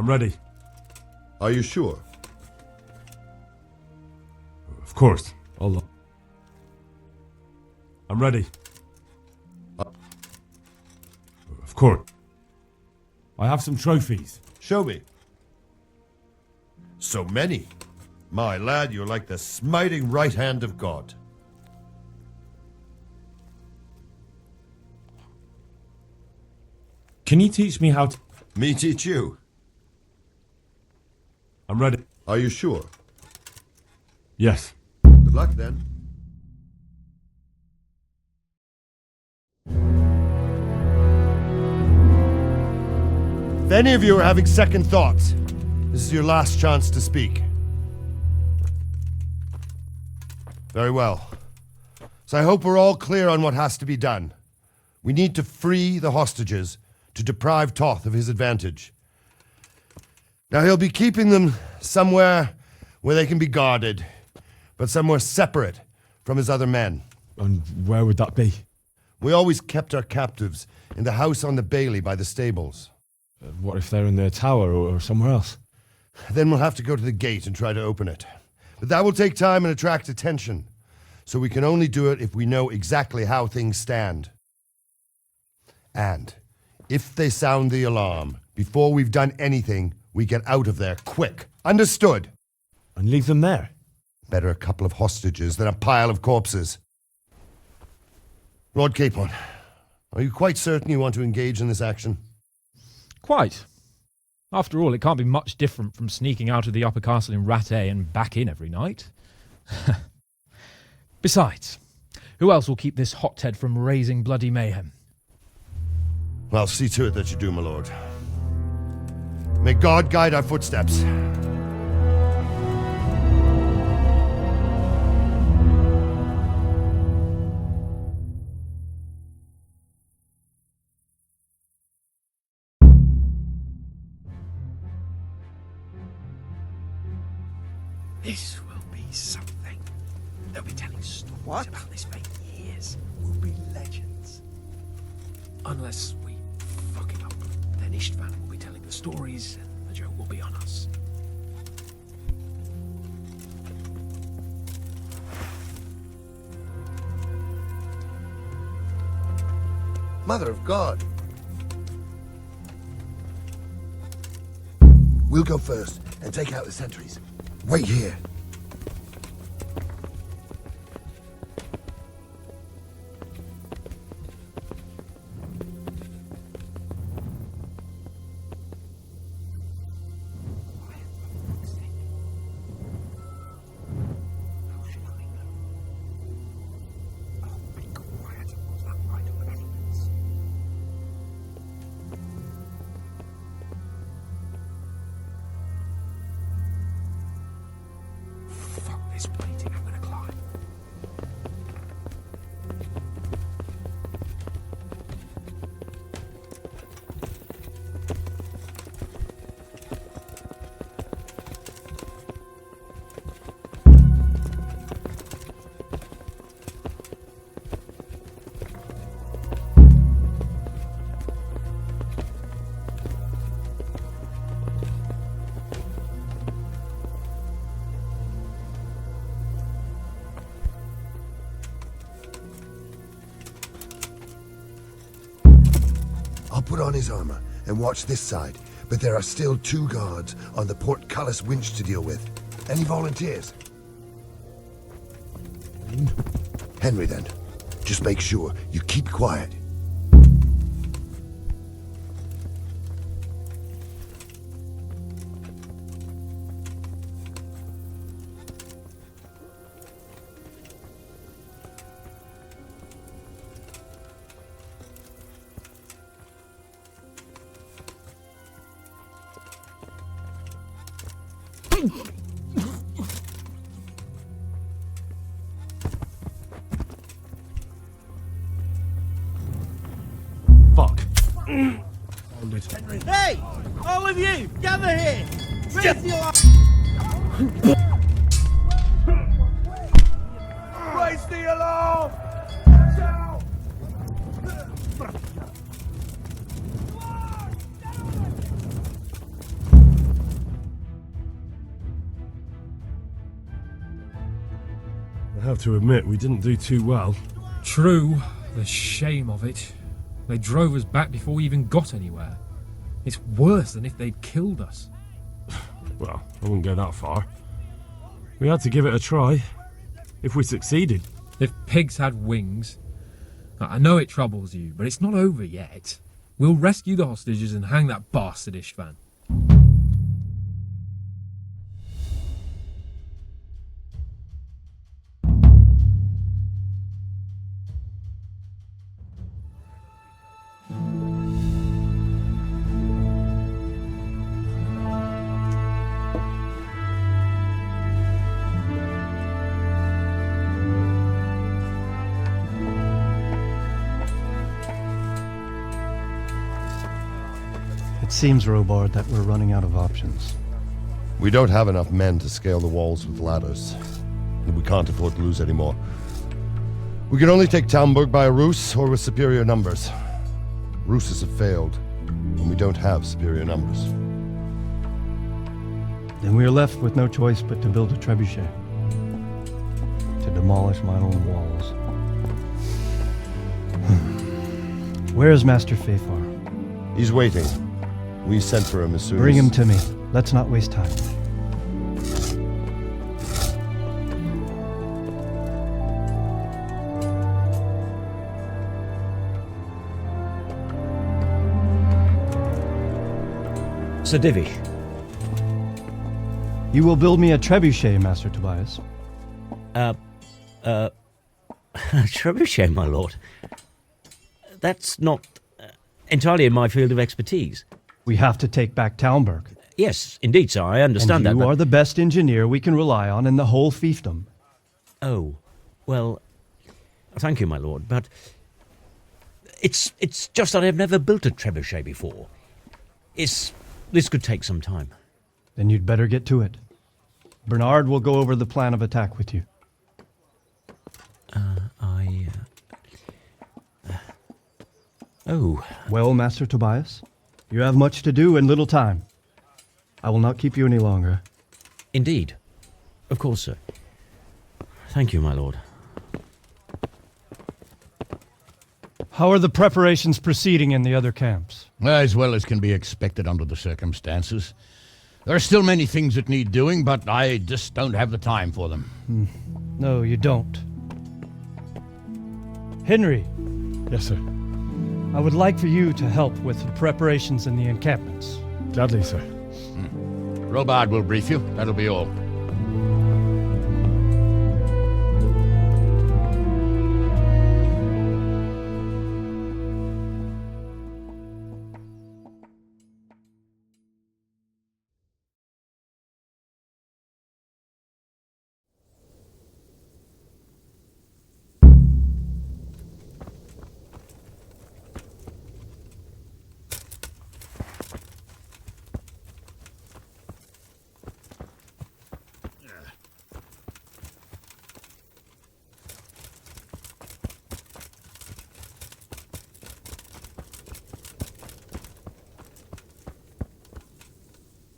I'm ready. Are you sure? Of course. Allah. I'm ready. Of course. I have some trophies. Show me. So many. My lad, you're like the smiting right hand of God. Can you teach me how to... Me teach you. I'm ready. Are you sure? Yes. Good luck then. If any of you are having second thoughts, this is your last chance to speak. Very well. So I hope we're all clear on what has to be done. We need to free the hostages to deprive Toth of his advantage. Now he'll be keeping them somewhere where they can be guarded, but somewhere separate from his other men. And where would that be? We always kept our captives in the house on the Bailey by the stables. What if they're in their tower or somewhere else? Then we'll have to go to the gate and try to open it. But that will take time and attract attention. So we can only do it if we know exactly how things stand. And if they sound the alarm, before we've done anything, we get out of there quick. Understood? And leave them there? Better a couple of hostages than a pile of corpses. Lord Capon, are you quite certain you want to engage in this action? Quite. After all, it can't be much different from sneaking out of the upper castle in Rattay and back in every night. Besides, who else will keep this hothead from raising bloody mayhem? Well, see to it that you do, my lord. May God guide our footsteps. This will be something. They'll be telling stories about this for years. We'll be legends. Unless we fuck it up, then Istvan will be telling the stories and the joke will be on us. Mother of God. We'll go first and take out the sentries. Wait here. Waiting, I'm gonna climb. I'll put on his armor and watch this side, but there are still 2 guards on the portcullis winch to deal with. Any volunteers? Henry, then. Just make sure you keep quiet. Fuck. Hey! All of you! Gather here! Raise your Raise the alarm! I have to admit, we didn't do too well. True, the shame of it. They drove us back before we even got anywhere. It's worse than if they'd killed us. Well, I wouldn't go that far. We had to give it a try. If we succeeded. If pigs had wings... I know it troubles you, but it's not over yet. We'll rescue the hostages and hang that bastard Istvan. It seems, Robard, that we're running out of options. We don't have enough men to scale the walls with ladders, and we can't afford to lose any more. We can only take Talmberg by a ruse or with superior numbers. Ruses have failed, and we don't have superior numbers. Then we are left with no choice but to build a trebuchet. To demolish my own walls. Where is Master Fafar? He's waiting. We sent for him as soon Bring as... him to me. Let's not waste time. Sir Divish. You will build me a trebuchet, Master Tobias. Trebuchet, my lord. That's not entirely in my field of expertise. We have to take back Talmberg. Yes, indeed, sir, I understand and that. You are the best engineer we can rely on in the whole fiefdom. Oh, well, thank you, my lord, but it's just that I've never built a trebuchet before. This could take some time. Then you'd better get to it. Bernard will go over the plan of attack with you. Oh. Well, Master Tobias, you have much to do and little time. I will not keep you any longer. Indeed. Of course, sir. Thank you, my lord. How are the preparations proceeding in the other camps? As well as can be expected under the circumstances. There are still many things that need doing, but I just don't have the time for them. No, you don't. Henry. Yes, sir. I would like for you to help with the preparations in the encampments. Gladly, sir. Robard will brief you. That'll be all.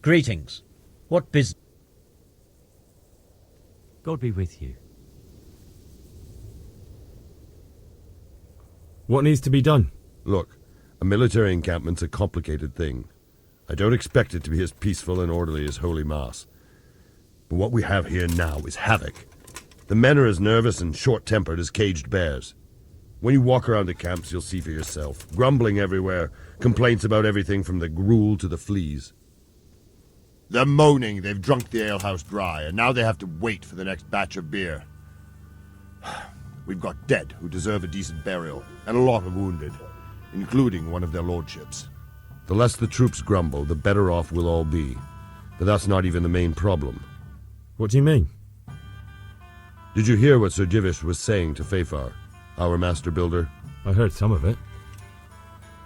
Greetings. What business? God be with you. What needs to be done? Look, a military encampment's a complicated thing. I don't expect it to be as peaceful and orderly as Holy Mass. But what we have here now is havoc. The men are as nervous and short-tempered as caged bears. When you walk around the camps, you'll see for yourself. Grumbling everywhere, complaints about everything from the gruel to the fleas. They're moaning they've drunk the alehouse dry, and now they have to wait for the next batch of beer. We've got dead who deserve a decent burial, and a lot of wounded, including one of their lordships. The less the troops grumble, the better off we'll all be. But that's not even the main problem. What do you mean? Did you hear what Sir Divish was saying to Fafar, our master builder? I heard some of it.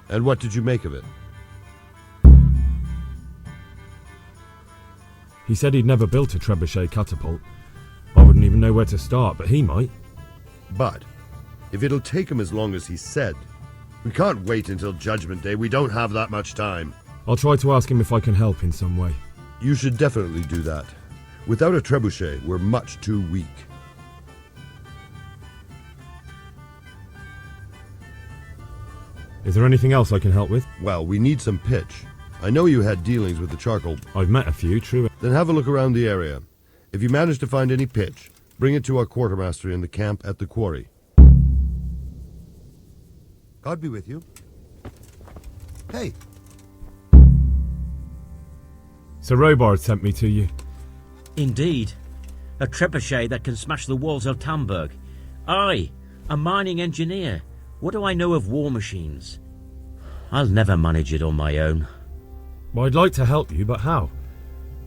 And what did you make of it? He said he'd never built a trebuchet catapult. I wouldn't even know where to start, but he might. But, if it'll take him as long as he said, we can't wait until Judgment Day. We don't have that much time. I'll try to ask him if I can help in some way. You should definitely do that. Without a trebuchet, we're much too weak. Is there anything else I can help with? Well, we need some pitch. I know you had dealings with the charcoal. I've met a few, true. Then have a look around the area. If you manage to find any pitch, bring it to our quartermaster in the camp at the quarry. God be with you. Hey. Sir Robard sent me to you. Indeed. A trebuchet that can smash the walls of Tamburg. I, a mining engineer. What do I know of war machines? I'll never manage it on my own. Well, I'd like to help you, but how?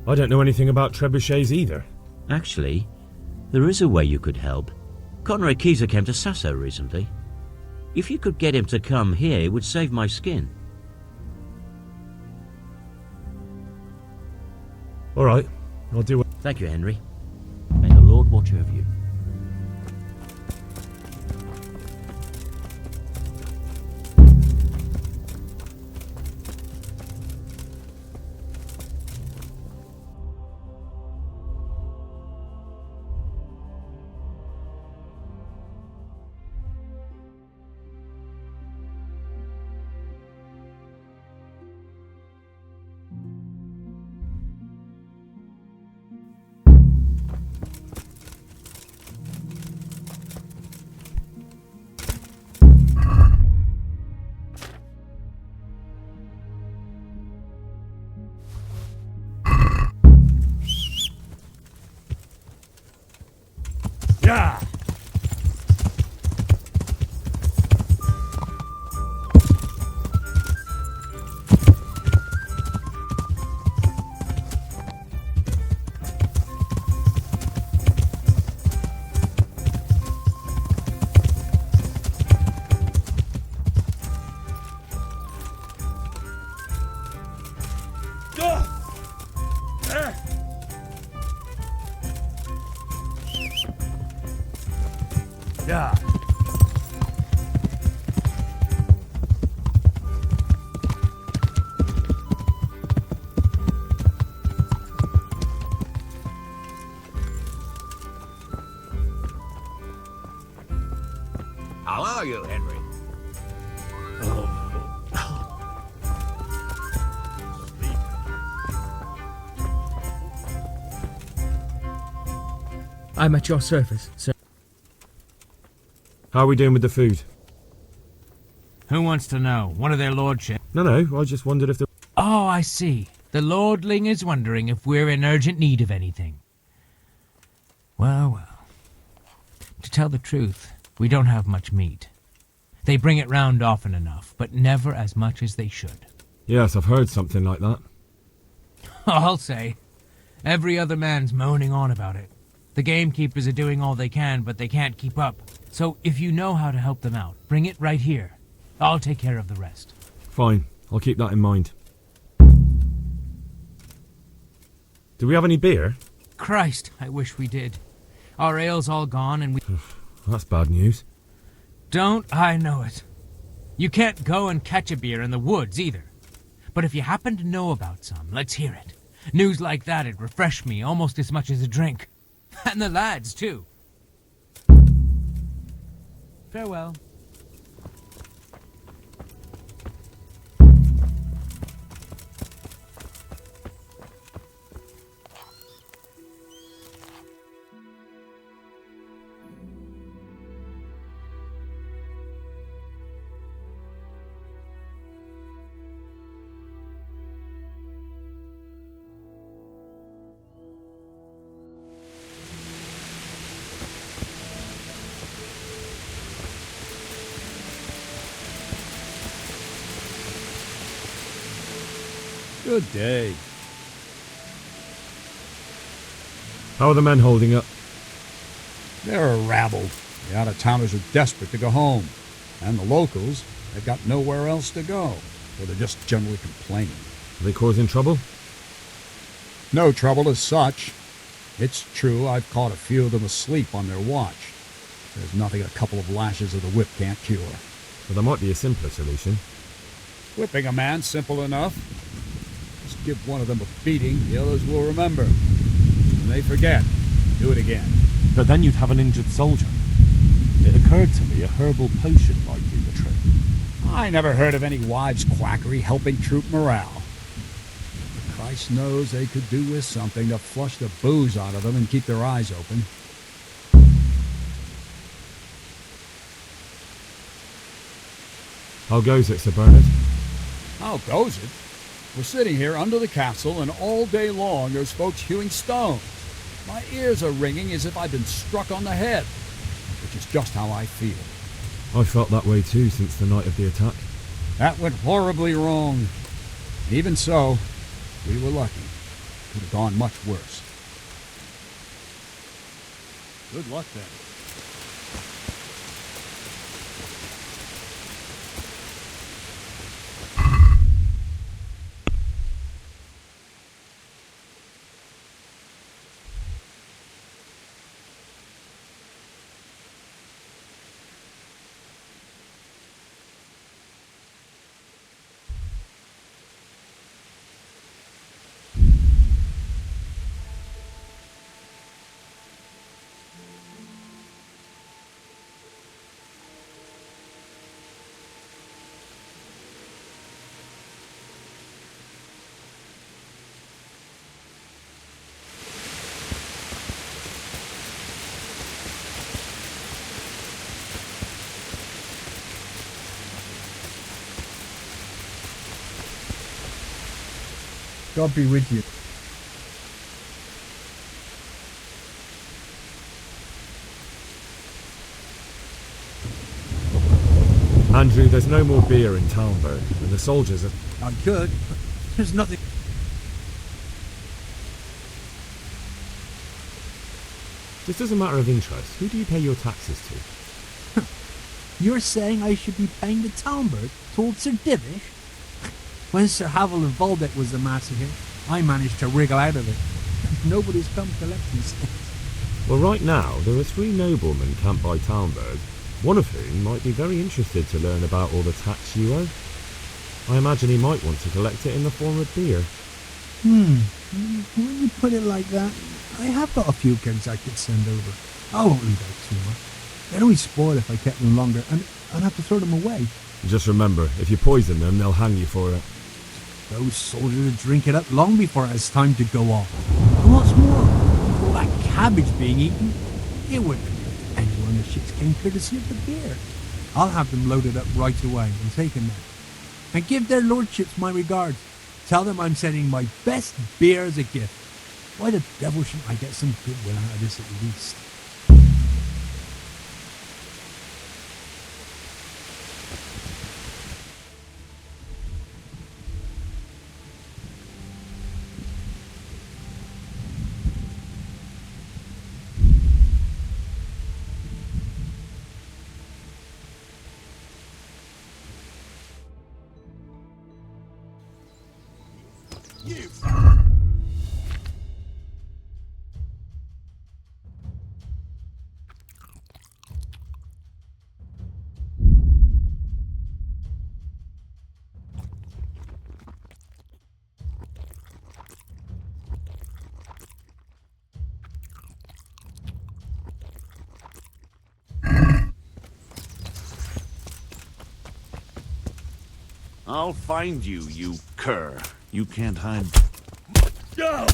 I don't know anything about trebuchets either. Actually, there is a way you could help. Conrad Keezer came to Sasso recently. If you could get him to come here, it would save my skin. All right, I'll do it. Thank you, Henry. May the Lord watch over you. Yeah! Yeah. How are you, Henry? I'm at your service, sir. How are we doing with the food? Who wants to know? One of their lordships? No, I just wondered if there... Oh, I see. The lordling is wondering if we're in urgent need of anything. Well. To tell the truth, we don't have much meat. They bring it round often enough, but never as much as they should. Yes, I've heard something like that. I'll say. Every other man's moaning on about it. The gamekeepers are doing all they can, but they can't keep up. So if you know how to help them out, bring it right here. I'll take care of the rest. Fine, I'll keep that in mind. Do we have any beer? Christ, I wish we did. Our ale's all gone and we... That's bad news. Don't I know it. You can't go and catch a beer in the woods either. But if you happen to know about some, let's hear it. News like that'd refresh me almost as much as a drink. And the lads, too. Farewell. Good day. How are the men holding up? They're a rabble. The out-of-towners are desperate to go home. And the locals, they've got nowhere else to go. So they're just generally complaining. Are they causing trouble? No trouble as such. It's true I've caught a few of them asleep on their watch. There's nothing a couple of lashes of the whip can't cure. Well, there might be a simpler solution. Whipping a man, simple enough. Just give one of them a beating, the others will remember. When they forget, do it again. But then you'd have an injured soldier. It occurred to me a herbal potion might do the trick. I never heard of any wives' quackery helping troop morale. Christ knows they could do with something to flush the booze out of them and keep their eyes open. How goes it, Sir Bernard? How goes it? We're sitting here under the castle, and all day long there's folks hewing stones. My ears are ringing as if I'd been struck on the head, which is just how I feel. I felt that way too since the night of the attack. That went horribly wrong. Even so, we were lucky. Could have gone much worse. Good luck then. God be with you. Andrew, there's no more beer in Talmberg, and the soldiers are... I could, but there's nothing... Just as a matter of interest, who do you pay your taxes to? You're saying I should be paying the Talmberg to old Sir Divish? When Sir Havel and Volbeck was the master here, I managed to wriggle out of it. Nobody's come collecting since. Well, right now, there are 3 noblemen camped by Talmberg, one of whom might be very interested to learn about all the tax you owe. I imagine he might want to collect it in the form of beer. When you put it like that, I have got a few kegs I could send over. I won't leave out too much. They'd only spoil if I kept them longer, and I'd have to throw them away. Just remember, if you poison them, they'll hang you for it. Those soldiers would drink it up long before it has time to go off. And what's more, with all that cabbage being eaten, it wouldn't be good to anyone the ships came courtesy of the beer. I'll have them loaded up right away and taken there. And give their lordships my regards. Tell them I'm sending my best beer as a gift. Why the devil shouldn't I get some goodwill out of this at least? I'll find you, you cur. You can't hide. Go!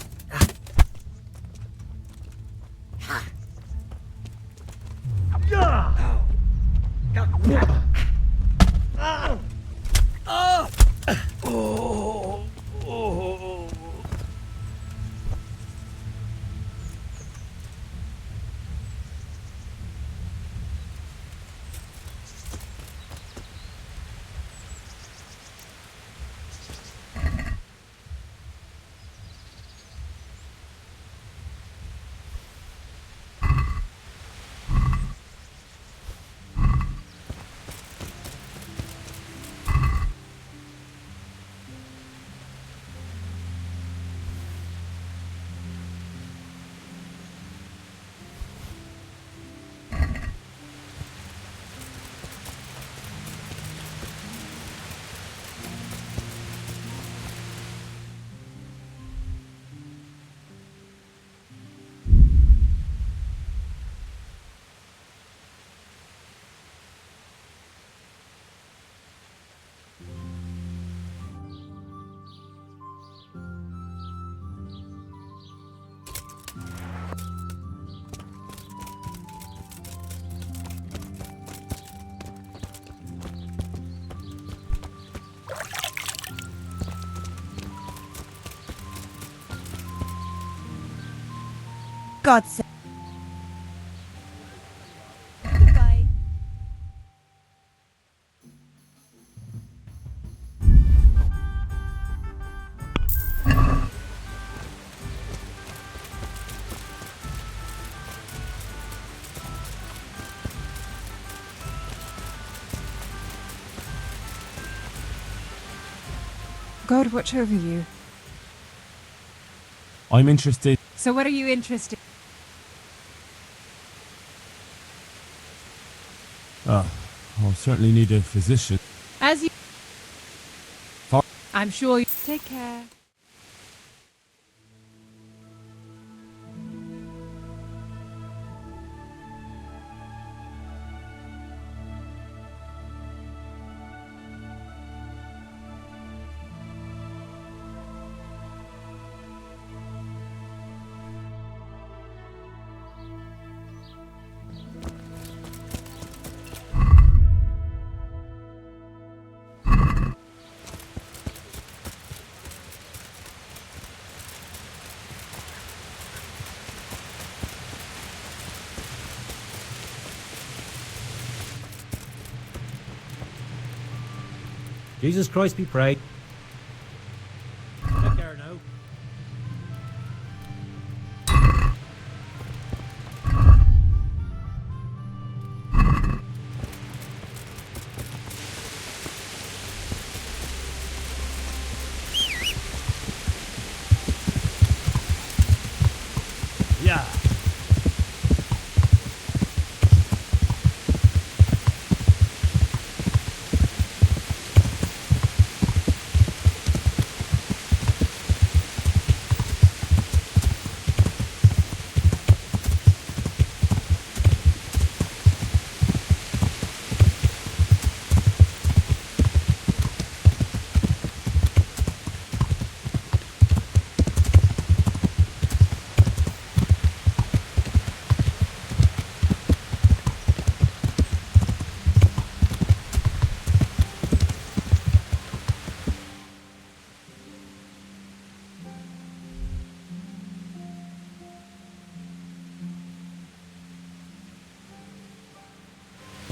God's sake. Goodbye. God watch over you. I'm interested. So what are you interested? I'll certainly need a physician. As you... Far- I'm sure you... Take care. Jesus Christ be praised. Take care now. Yeah.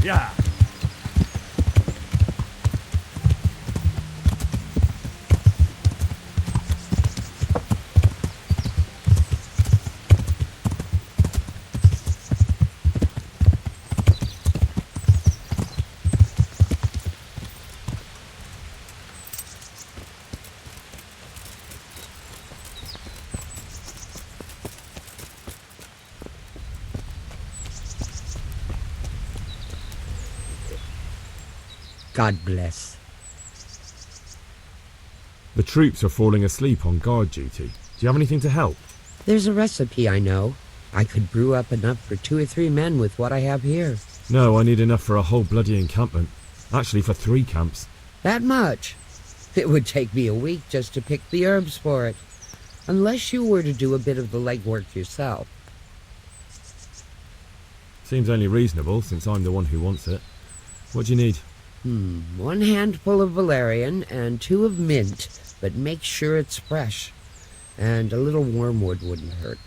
Yeah. God bless. The troops are falling asleep on guard duty. Do you have anything to help? There's a recipe I know. I could brew up enough for 2 or 3 men with what I have here. No, I need enough for a whole bloody encampment. Actually, for 3 camps. That much? It would take me a week just to pick the herbs for it. Unless you were to do a bit of the legwork yourself. Seems only reasonable, since I'm the one who wants it. What do you need? 1 handful of valerian and 2 of mint, but make sure it's fresh. And a little wormwood wouldn't hurt.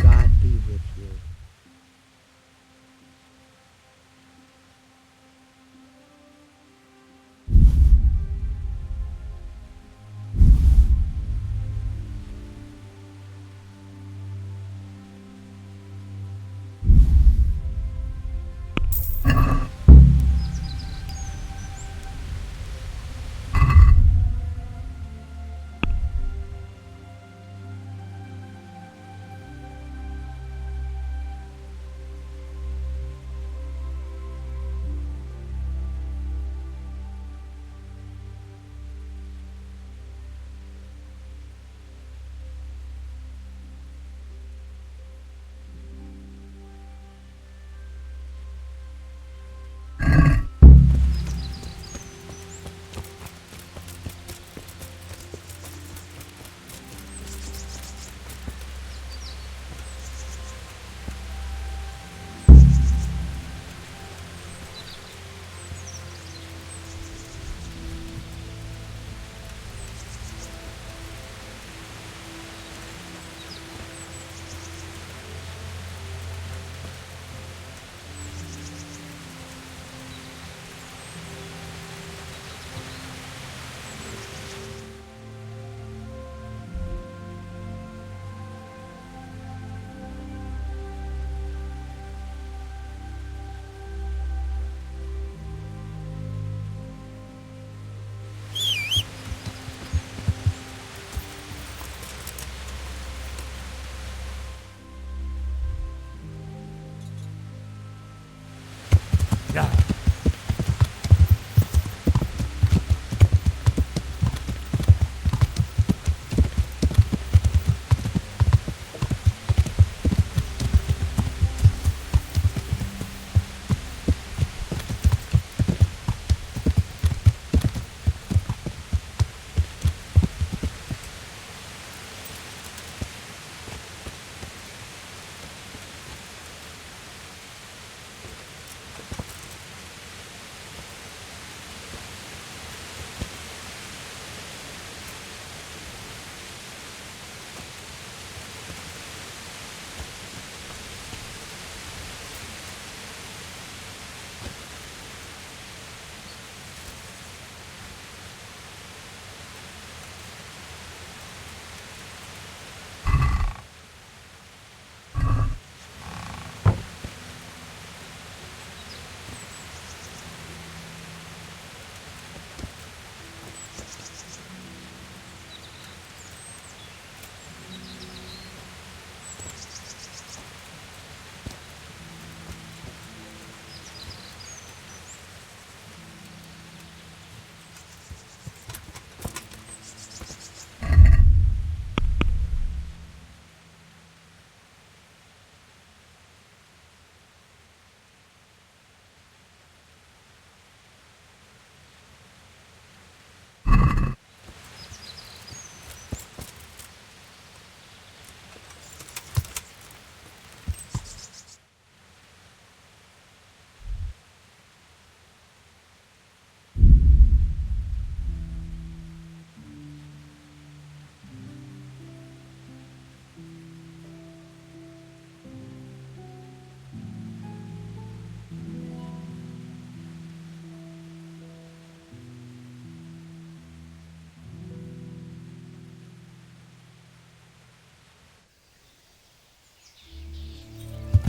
God be with you.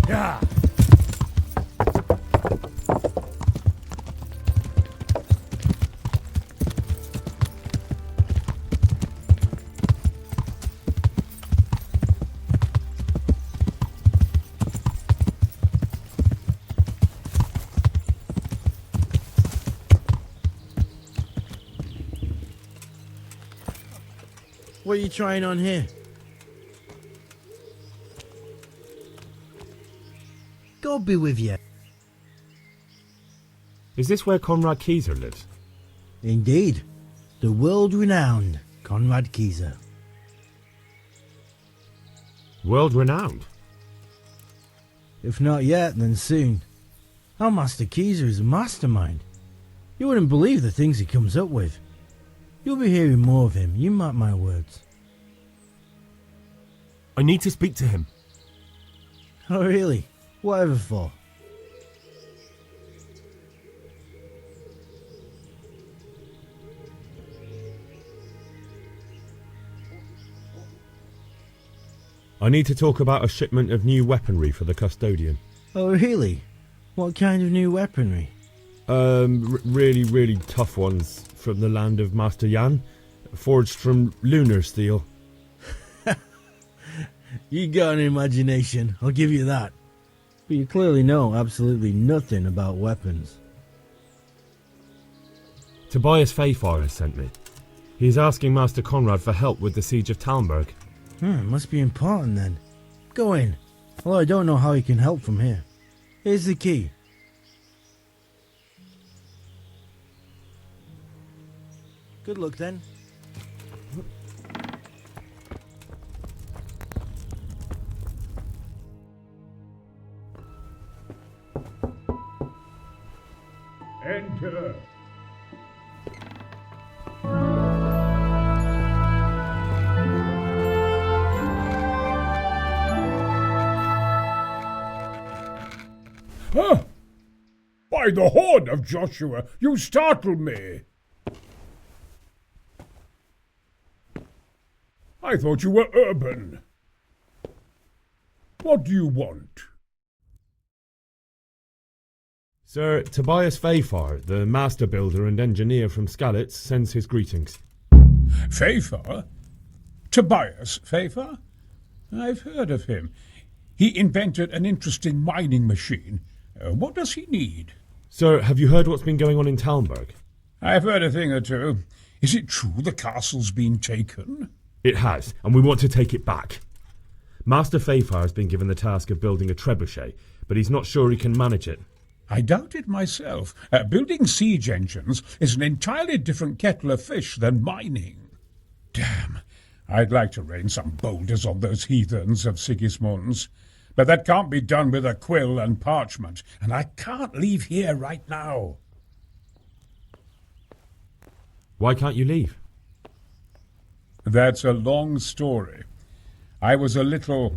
Yeah. What are you trying on here? God be with you. Is this where Conrad Keyser lives? Indeed. The world-renowned Conrad Keyser. World renowned? If not yet, then soon. Our Master Keyser is a mastermind. You wouldn't believe the things he comes up with. You'll be hearing more of him, you mark my words. I need to speak to him. Oh really? Whatever for? I need to talk about a shipment of new weaponry for the custodian. Oh really? What kind of new weaponry? Really tough ones from the land of Master Yan, forged from lunar steel. You got an imagination, I'll give you that. But you clearly know absolutely nothing about weapons. Tobias Fayfar has sent me. He's asking Master Conrad for help with the siege of Talmberg. Must be important then. Go in. Although I don't know how he can help from here. Here's the key. Good luck then. Enter. Huh? By the horn of Joshua, you startle me. I thought you were urban. What do you want? Sir Tobias Fayfar, the master builder and engineer from Skalitz, sends his greetings. Fayfar? Tobias Fayfar? I've heard of him. He invented an interesting mining machine. What does he need? Sir, have you heard what's been going on in Talmberg? I've heard a thing or two. Is it true the castle's been taken? It has, and we want to take it back. Master Fayfar has been given the task of building a trebuchet, but he's not sure he can manage it. I doubt it myself. Building siege engines is an entirely different kettle of fish than mining. Damn, I'd like to rain some boulders on those heathens of Sigismund's. But that can't be done with a quill and parchment, and I can't leave here right now. Why can't you leave? That's a long story. I was a little,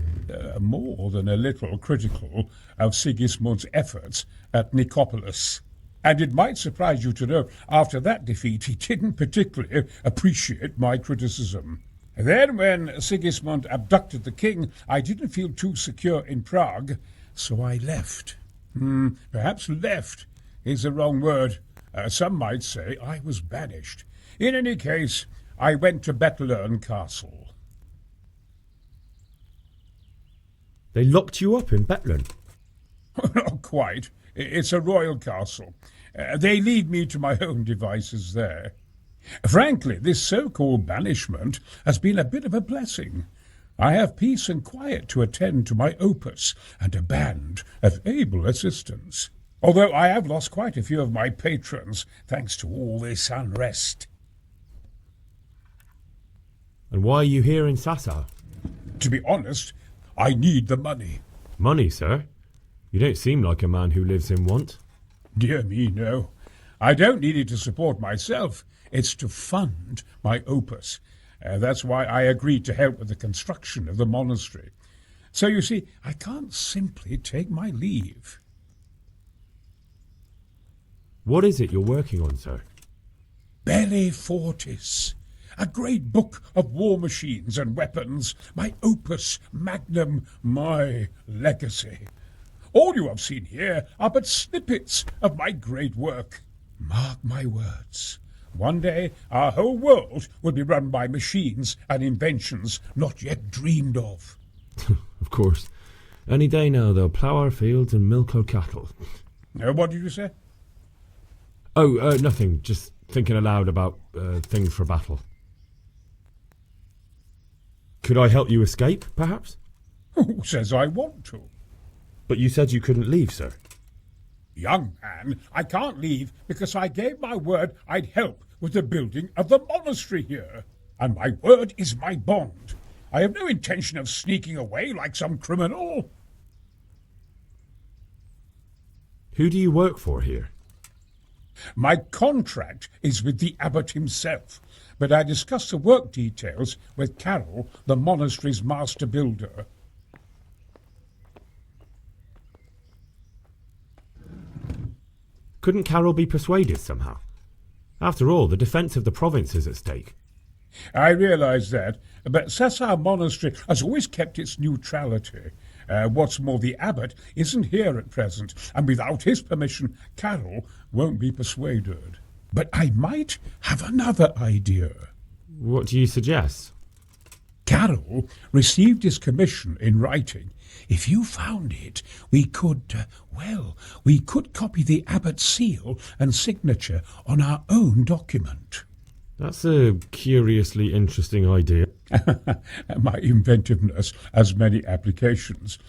more than a little, critical of Sigismund's efforts at Nicopolis. And it might surprise you to know, after that defeat, he didn't particularly appreciate my criticism. Then, when Sigismund abducted the king, I didn't feel too secure in Prague, so I left. Perhaps left is the wrong word. Some might say I was banished. In any case, I went to Bettelern Castle. They locked you up in Bettelern? Not quite. It's a royal castle. They leave me to my own devices there. Frankly, this so-called banishment has been a bit of a blessing. I have peace and quiet to attend to my opus and a band of able assistants. Although I have lost quite a few of my patrons, thanks to all this unrest. And why are you here in Sassa? To be honest, I need the money. Money, sir? You don't seem like a man who lives in want. Dear me, no. I don't need it to support myself. It's to fund my opus. That's why I agreed to help with the construction of the monastery. So you see, I can't simply take my leave. What is it you're working on, sir? Belli Fortis. A great book of war machines and weapons. My opus magnum, my legacy. All you have seen here are but snippets of my great work. Mark my words. One day our whole world will be run by machines and inventions not yet dreamed of. Of course. Any day now they'll plough our fields and milk our cattle. What did you say? Oh, nothing. Just thinking aloud about things for battle. Could I help you escape, perhaps? Who says I want to? But you said you couldn't leave, sir. Young man, I can't leave because I gave my word I'd help with the building of the monastery here. And my word is my bond. I have no intention of sneaking away like some criminal. Who do you work for here? My contract is with the abbot himself, but I discussed the work details with Carol, the monastery's master builder. Couldn't Carol be persuaded somehow? After all, the defence of the province is at stake. I realise that, but Sessar Monastery has always kept its neutrality. What's more, the abbot isn't here at present, and without his permission, Carol won't be persuaded. But I might have another idea. What do you suggest? Carol received his commission in writing. If you found it, we could copy the abbot's seal and signature on our own document. That's a curiously interesting idea. My inventiveness has many applications.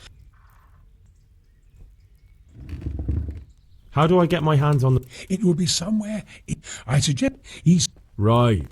How do I get my hands on the... It will be somewhere... I suggest he's... Right.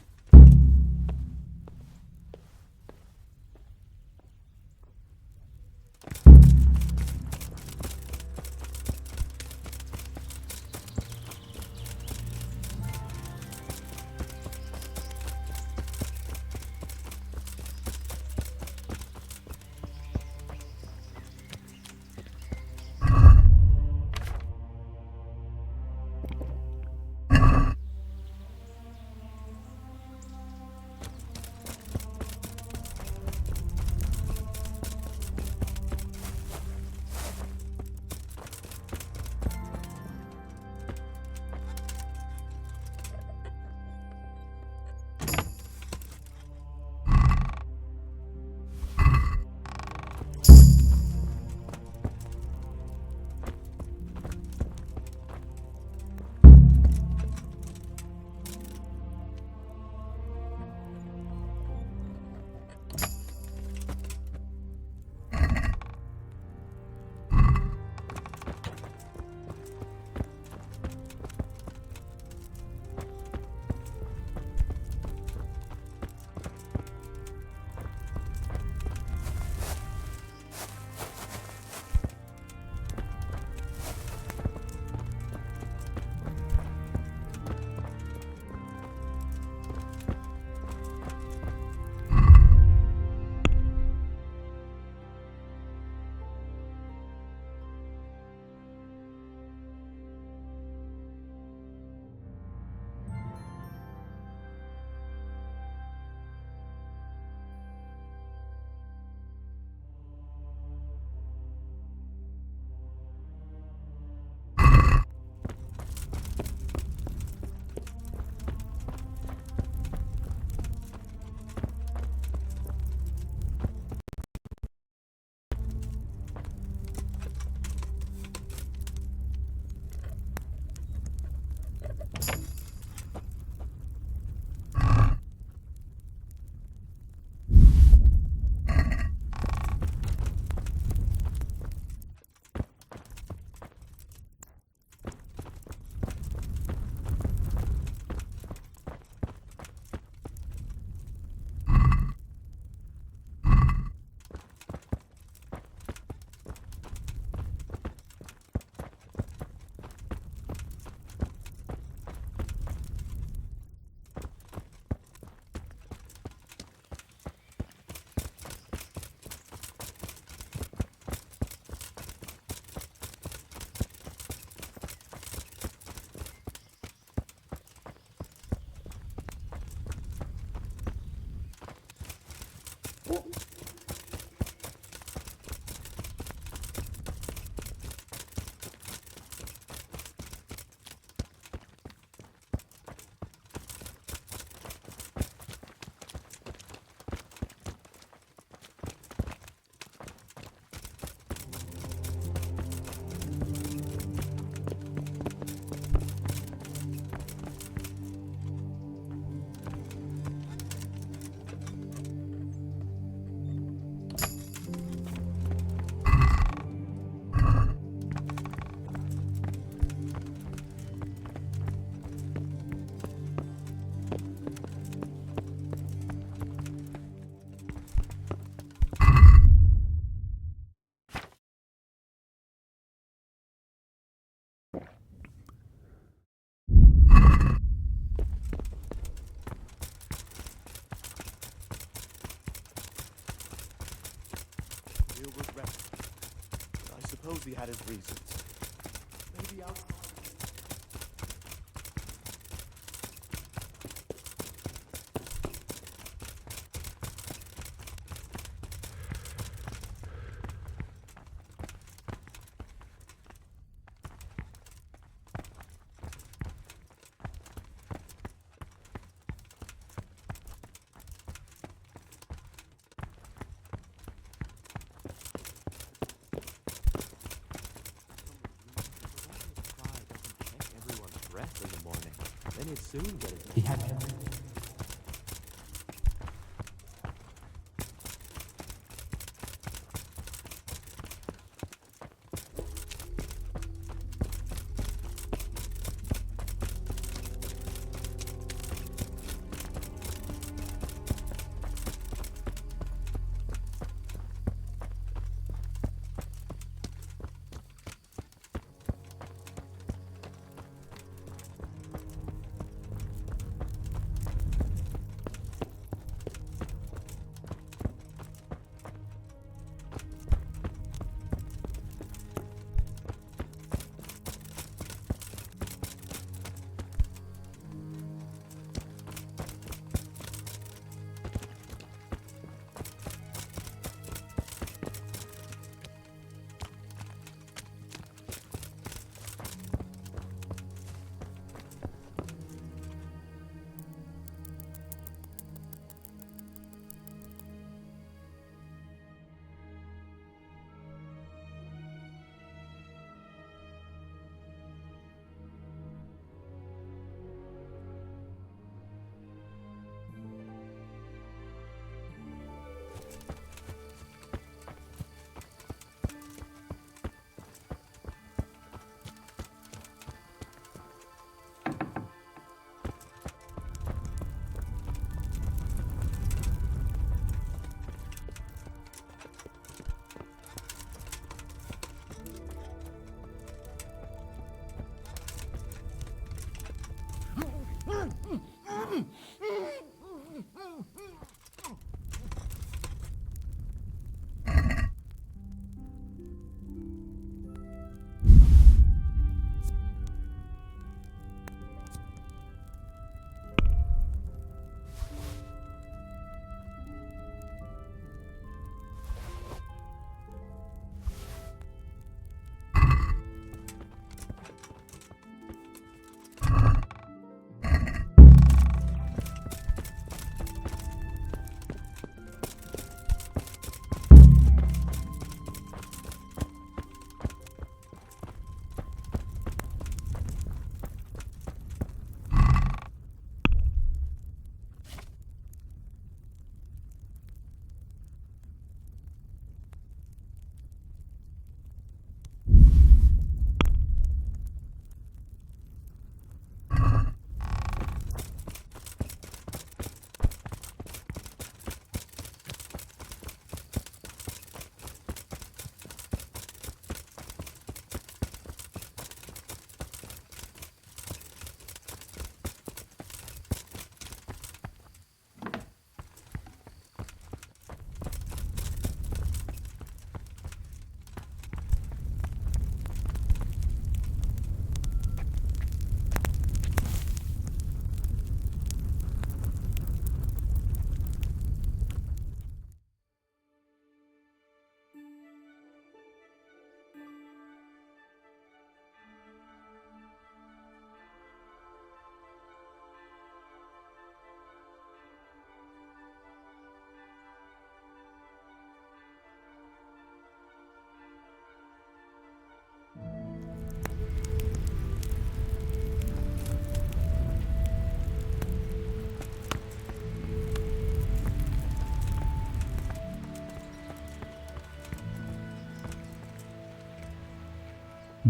He'll regret it. I suppose he had his reasons. Maybe I'll... In the morning, then he'd soon get it. He had...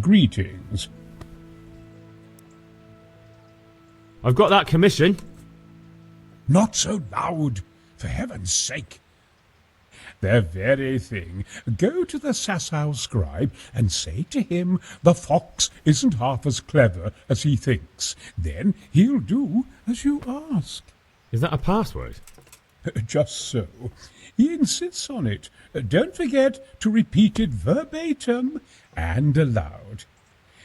Greetings. I've got that commission. Not so loud, for heaven's sake. The very thing. Go to the Sasau scribe and say to him the fox isn't half as clever as he thinks. Then he'll do as you ask. Is that a password? Just so. He insists on it. Don't forget to repeat it verbatim and aloud.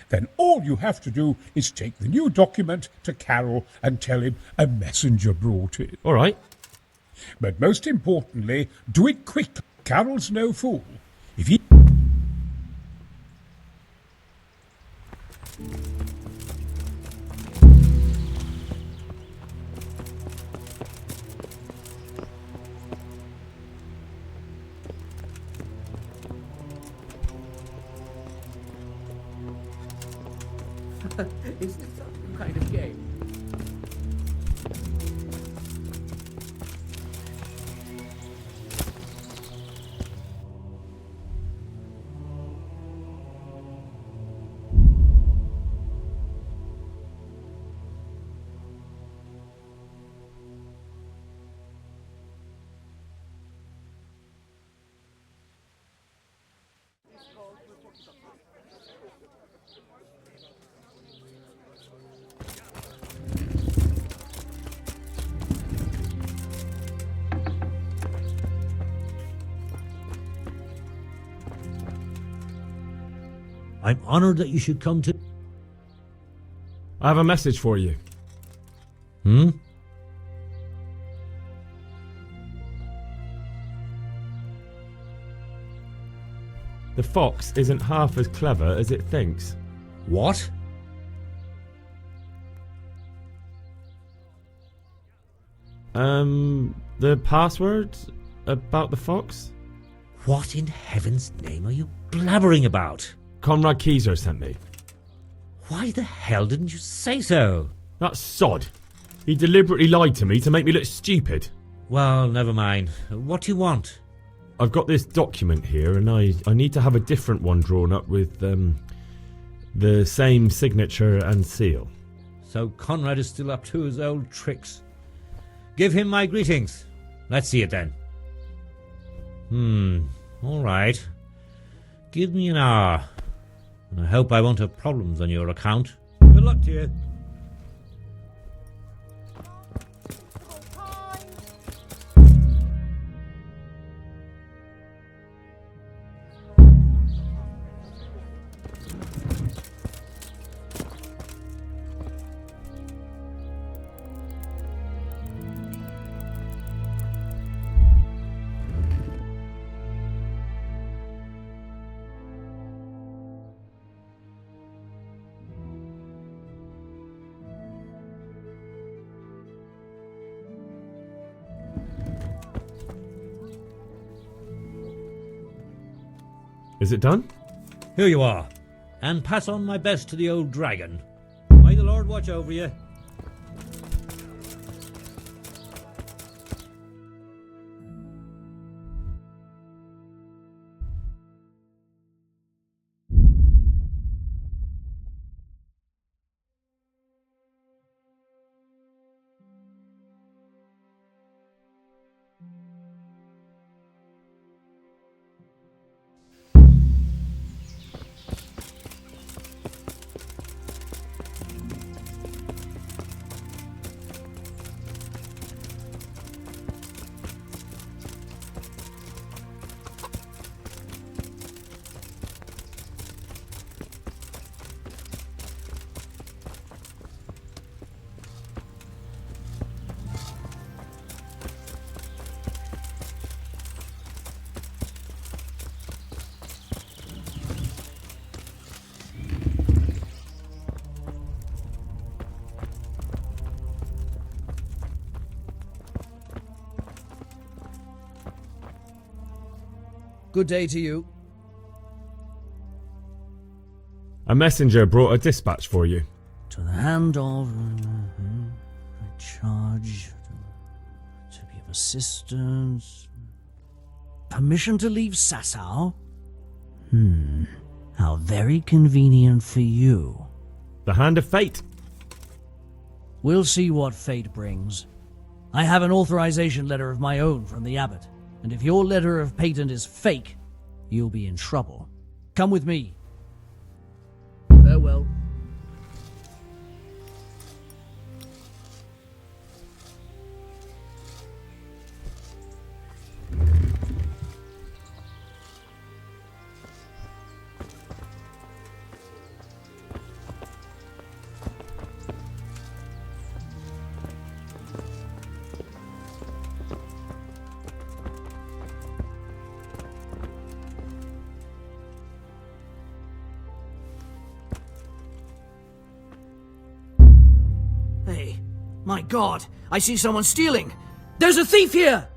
Then all you have to do is take the new document to Carroll and tell him a messenger brought it. All right. But most importantly, do it quick. Carroll's no fool. If he... Is this some kind of game? I'm honored that you should come to... I have a message for you. Hmm? The fox isn't half as clever as it thinks. What? The password about the fox? What in heaven's name are you blabbering about? Conrad Keyser sent me. Why the hell didn't you say so? That sod. He deliberately lied to me to make me look stupid. Well, never mind. What do you want? I've got this document here and I need to have a different one drawn up with the same signature and seal. So Conrad is still up to his old tricks. Give him my greetings. Let's see it then. All right. Give me an hour. And I hope I won't have problems on your account. Good luck to you. Is it done? Here you are. And pass on my best to the old dragon. May the Lord watch over you. Good day to you. A messenger brought a dispatch for you. To the hand of charge to be of assistance. Permission to leave Sasau? How very convenient for you. The hand of fate. We'll see what fate brings. I have an authorization letter of my own from the abbot, and if your letter of patent is fake, you'll be in trouble. Come with me. Farewell. My God, I see someone stealing! There's a thief here!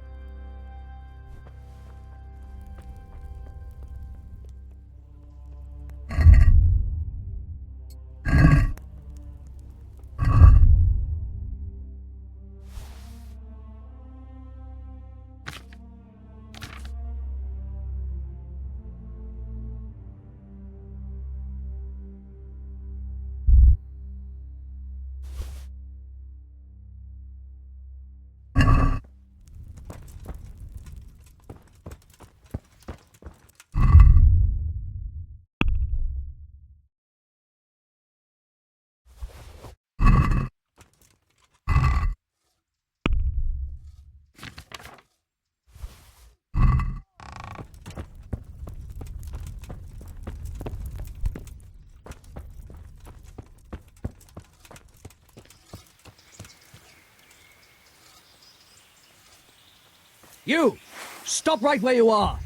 You! Stop right where you are!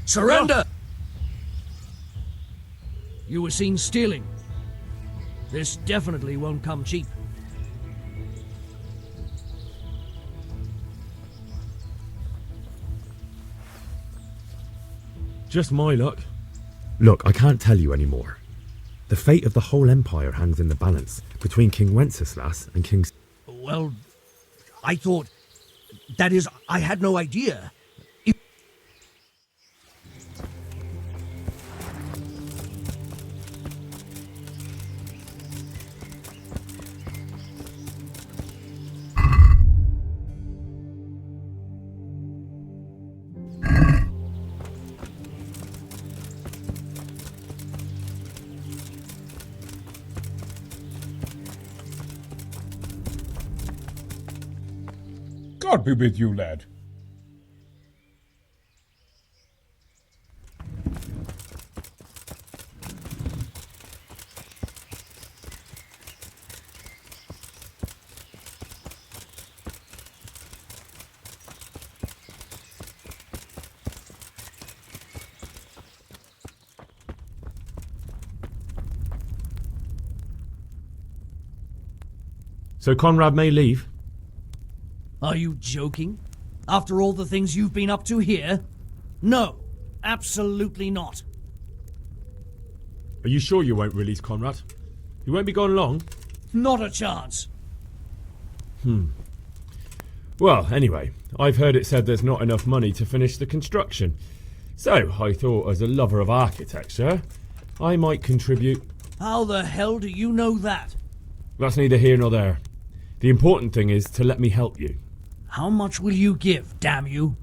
Surrender! You were seen stealing. This definitely won't come cheap. Just my luck. Look, I can't tell you anymore. The fate of the whole empire hangs in the balance between King Wenceslas and King... Well, I thought... That is, I had no idea. God be with you, lad. So Conrad may leave? Are you joking? After all the things you've been up to here? No, absolutely not. Are you sure you won't release Conrad? He won't be gone long. Not a chance. Well, anyway, I've heard it said there's not enough money to finish the construction. So, I thought as a lover of architecture, I might contribute. How the hell do you know that? That's neither here nor there. The important thing is to let me help you. How much will you give, damn you?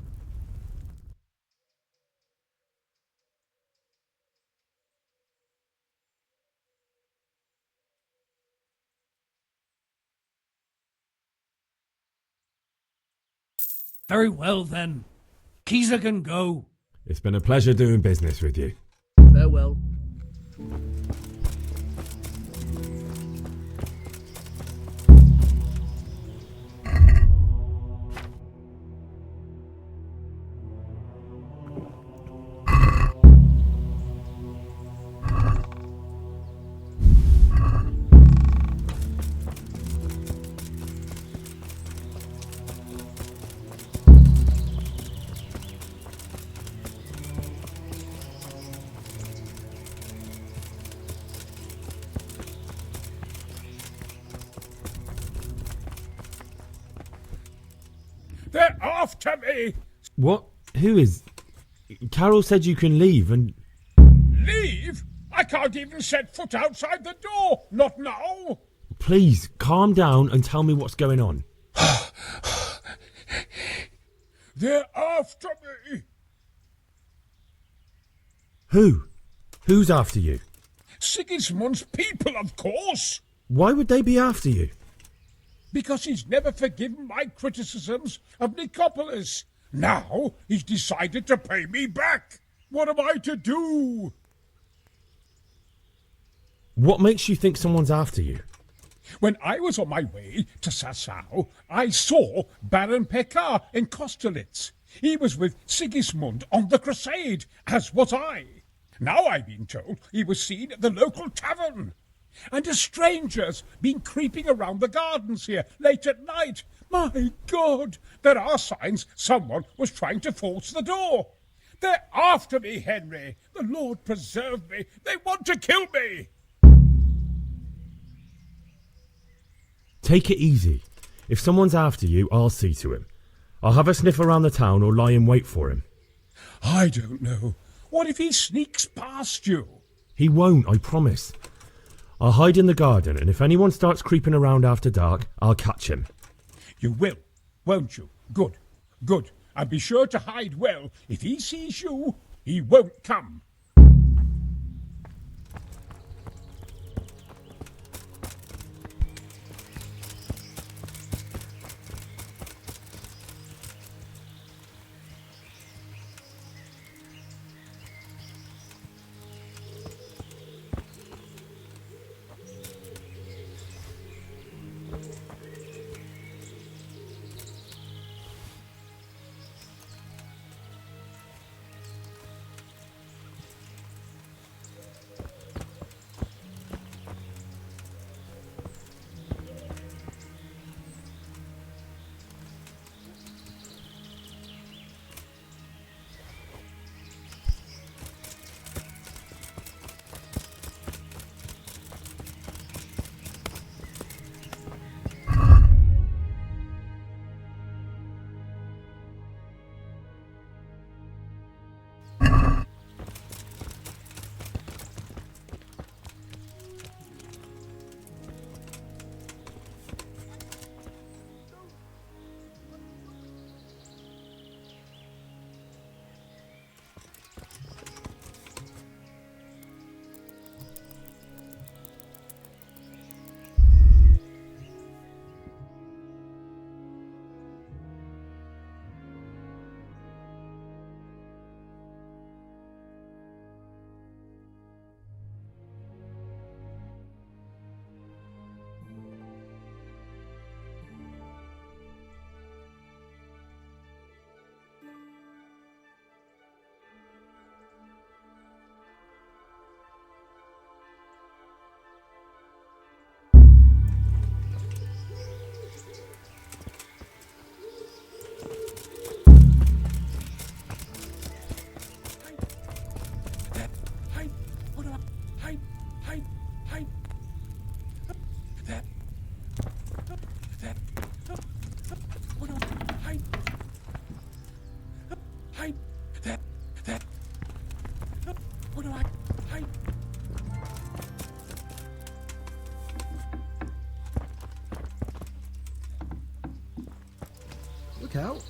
Very well, then. Keezer can go. It's been a pleasure doing business with you. Farewell. They're after me! What? Who is... Carol said you can leave and... Leave? I can't even set foot outside the door! Not now! Please, calm down and tell me what's going on. They're after me! Who? Who's after you? Sigismund's people, of course! Why would they be after you? Because he's never forgiven my criticisms of Nicopolis. Now he's decided to pay me back. What am I to do? What makes you think someone's after you? When I was on my way to Sassau, I saw Baron Pekar in Kosterlitz. He was with Sigismund on the crusade, as was I. Now I've been told he was seen at the local tavern. And a stranger's been creeping around the gardens here late at night. My God, there are signs someone was trying to force the door. They're after me, Henry. The Lord preserve me. They want to kill me. Take it easy. If someone's after you, I'll see to him. I'll have a sniff around the town or lie in wait for him. I don't know. What if he sneaks past you? He won't, I promise. I'll hide in the garden, and if anyone starts creeping around after dark, I'll catch him. You will, won't you? Good, good. And be sure to hide well. If he sees you, he won't come. Look out.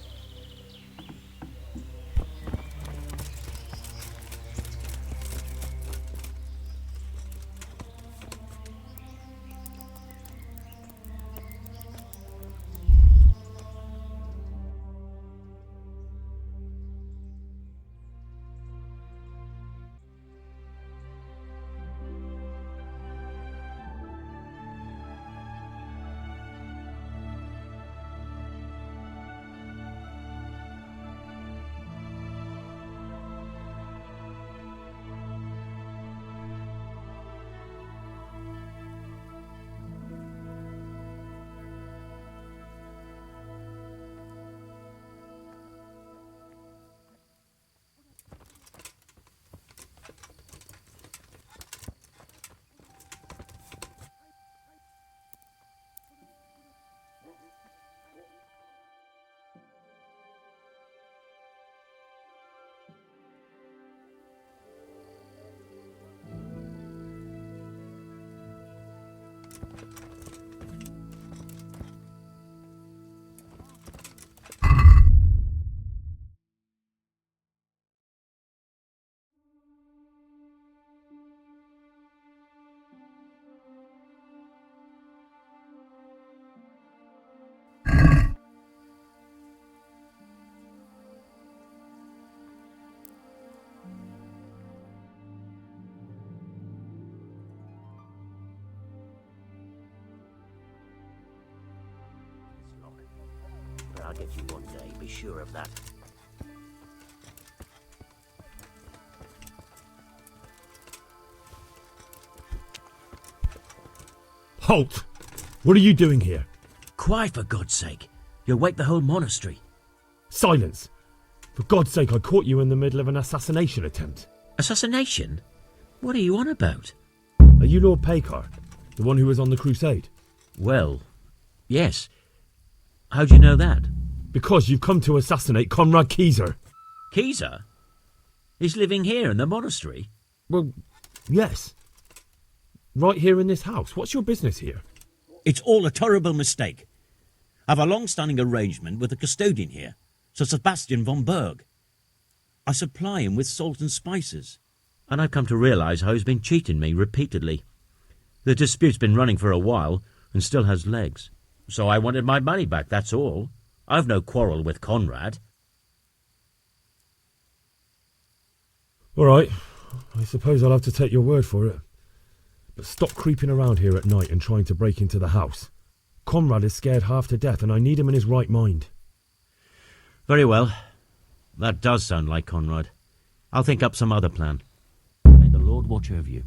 But I'll get you one day, be sure of that. Halt! What are you doing here? Quiet, for God's sake. You'll wake the whole monastery. Silence! For God's sake, I caught you in the middle of an assassination attempt. Assassination? What are you on about? Are you Lord Pekar, the one who was on the crusade? Well, yes. How'd you know that? Because you've come to assassinate Conrad Keyser. Keyser? He's living here in the monastery? Well, yes. Right here in this house. What's your business here? It's all a terrible mistake. I've a long-standing arrangement with the custodian here, Sir Sebastian von Berg. I supply him with salt and spices. And I've come to realise how he's been cheating me repeatedly. The dispute's been running for a while and still has legs. So I wanted my money back, that's all. I've no quarrel with Conrad. All right. I suppose I'll have to take your word for it. But stop creeping around here at night and trying to break into the house. Conrad is scared half to death and I need him in his right mind. Very well. That does sound like Conrad. I'll think up some other plan. May the Lord watch over you.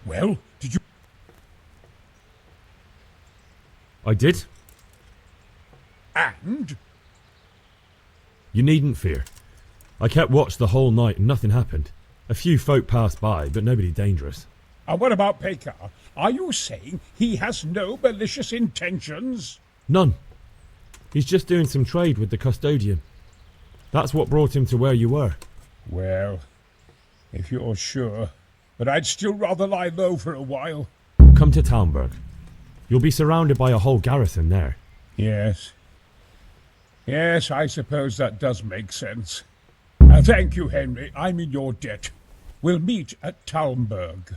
Well, did you... I did. And? You needn't fear. I kept watch the whole night and nothing happened. A few folk passed by, but nobody dangerous. And what about Pekar? Are you saying he has no malicious intentions? None. He's just doing some trade with the custodian. That's what brought him to where you were. Well, if you're sure. But I'd still rather lie low for a while. Come to Talmberg. You'll be surrounded by a whole garrison there. Yes. Yes, I suppose that does make sense. Thank you, Henry. I'm in your debt. We'll meet at Talmberg.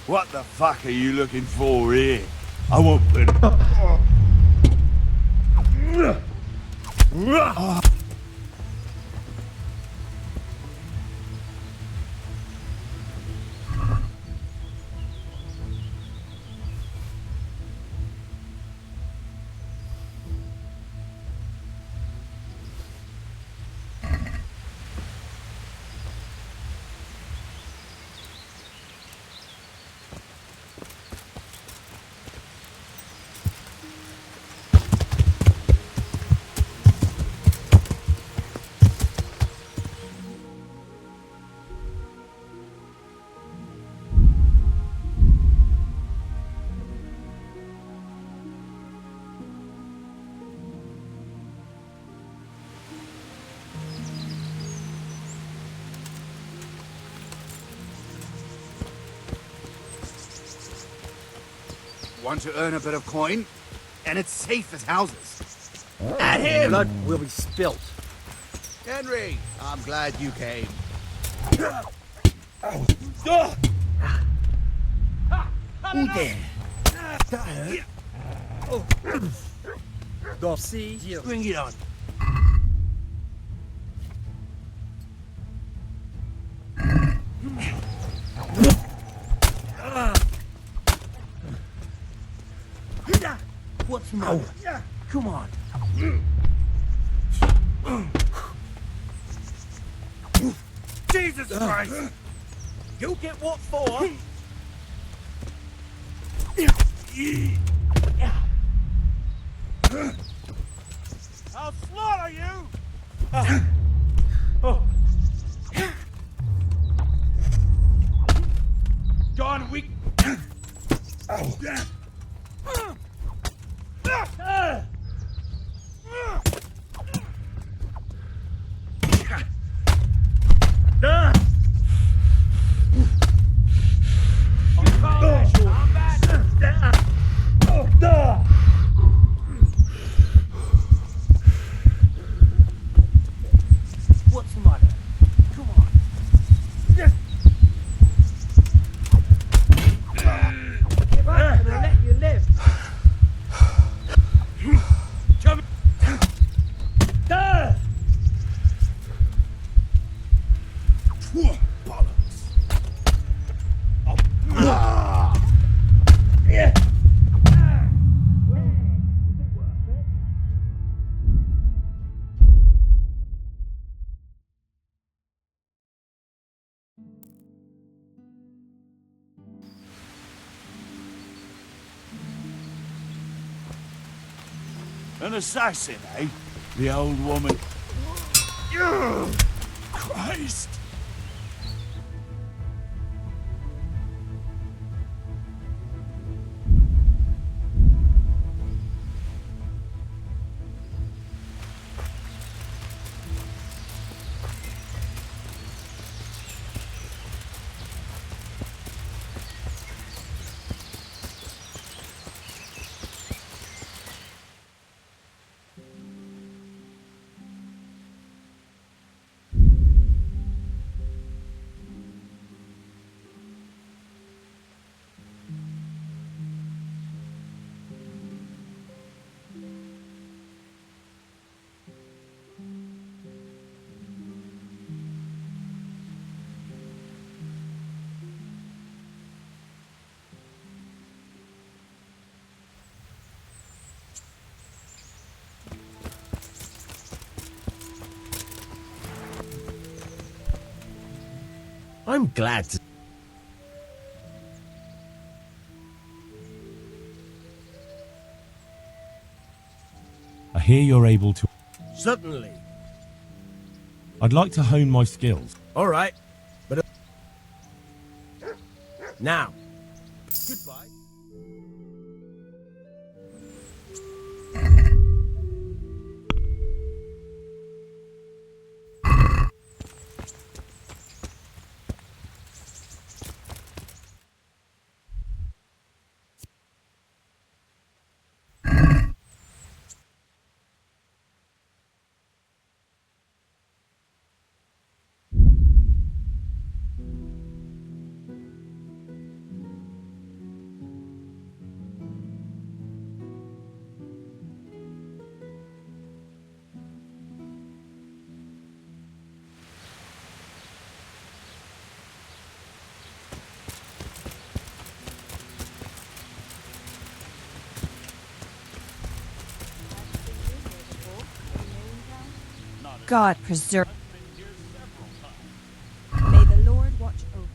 What the fuck are you looking for here? I won't put Want to earn a bit of coin? And it's safe as houses. At him! Blood will be spilt. Henry, I'm glad you came. Who there? That hurt. Go see. Bring it on. What's the matter? Come on. Jesus Christ! You get what for? I'll slaughter you! Gone weak. What's the matter? Come on. If I'm gonna let you live. Come bollocks. Yeah. An assassin, eh? The old woman. Christ! I'm glad to... I hear you're able to... Certainly. I'd like to hone my skills. All right. But... Now. Goodbye. God preserve. May the Lord watch over.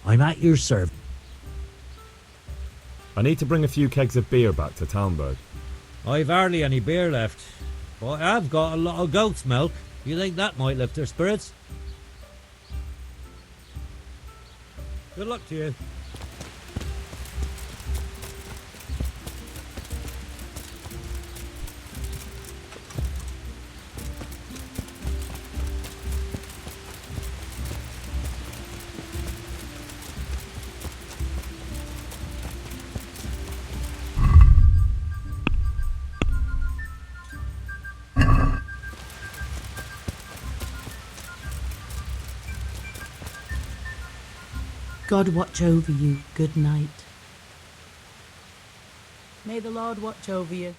I'm at your service. I need to bring a few kegs of beer back to Talmberg. I've hardly any beer left, but I have got a lot of goat's milk. You think that might lift their spirits? Good luck to you. God watch over you. Good night. May the Lord watch over you.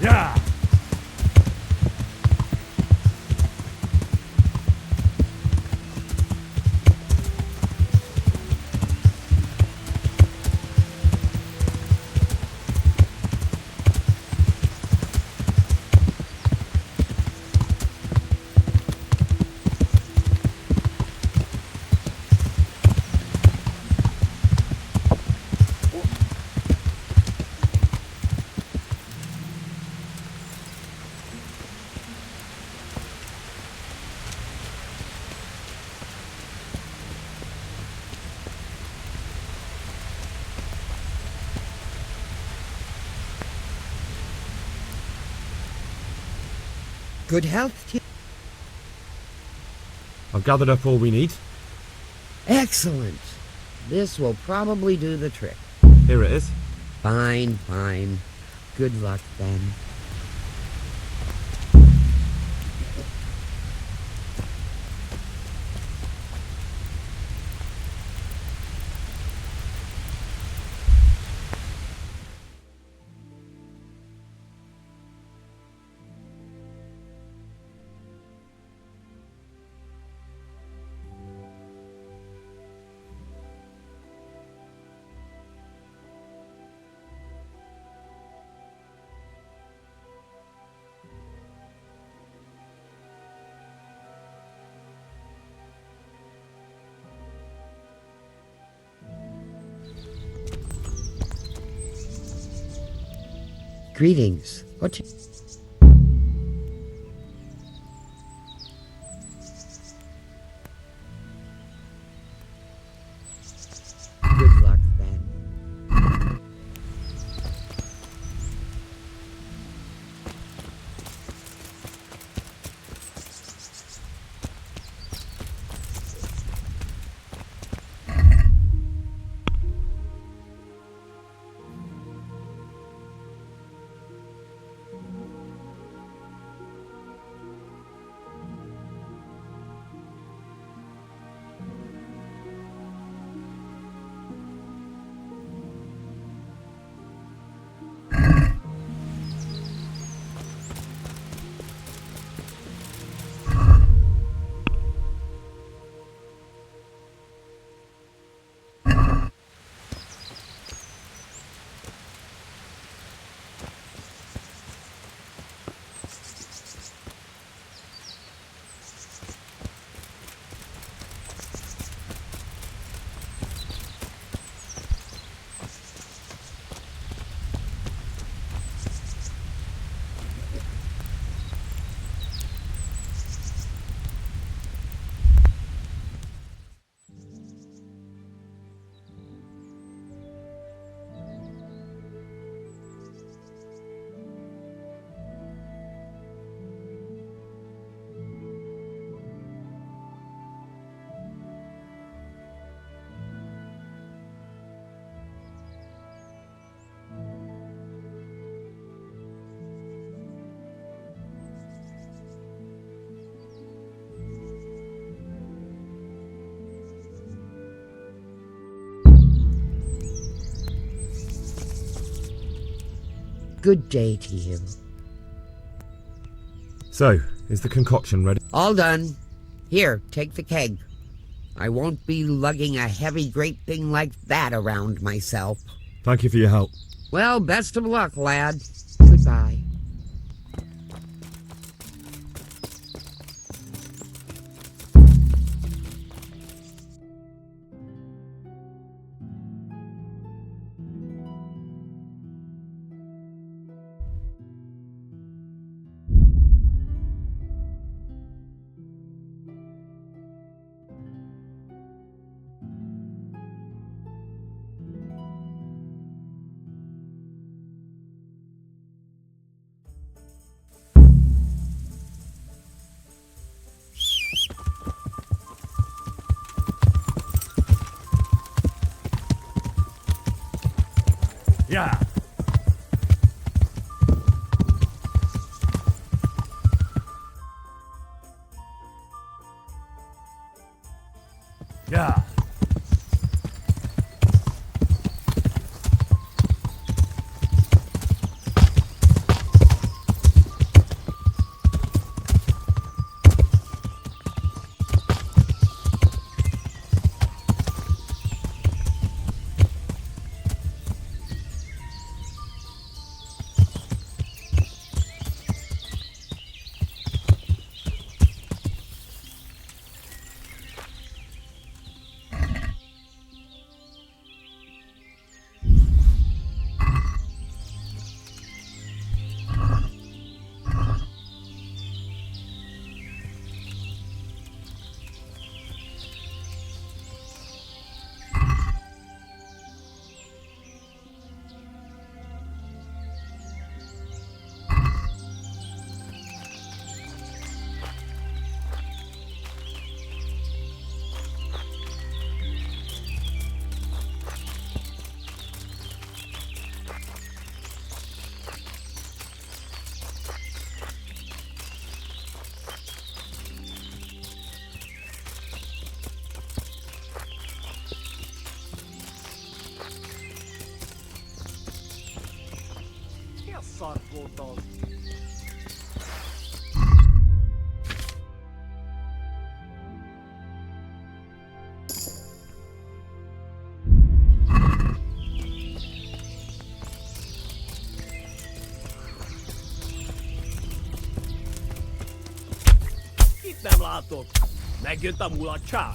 Yeah! Good health to you. I've gathered up all we need. Excellent. This will probably do the trick. Here it is. Fine, fine. Good luck then. Greetings. What? Good luck then. Good day to you. So, is the concoction ready? All done. Here, take the keg. I won't be lugging a heavy great thing like that around myself. Thank you for your help. Well, best of luck, lad. Goodbye. Yeah. Yeah. Itt nem látok. Megjött a mulatság.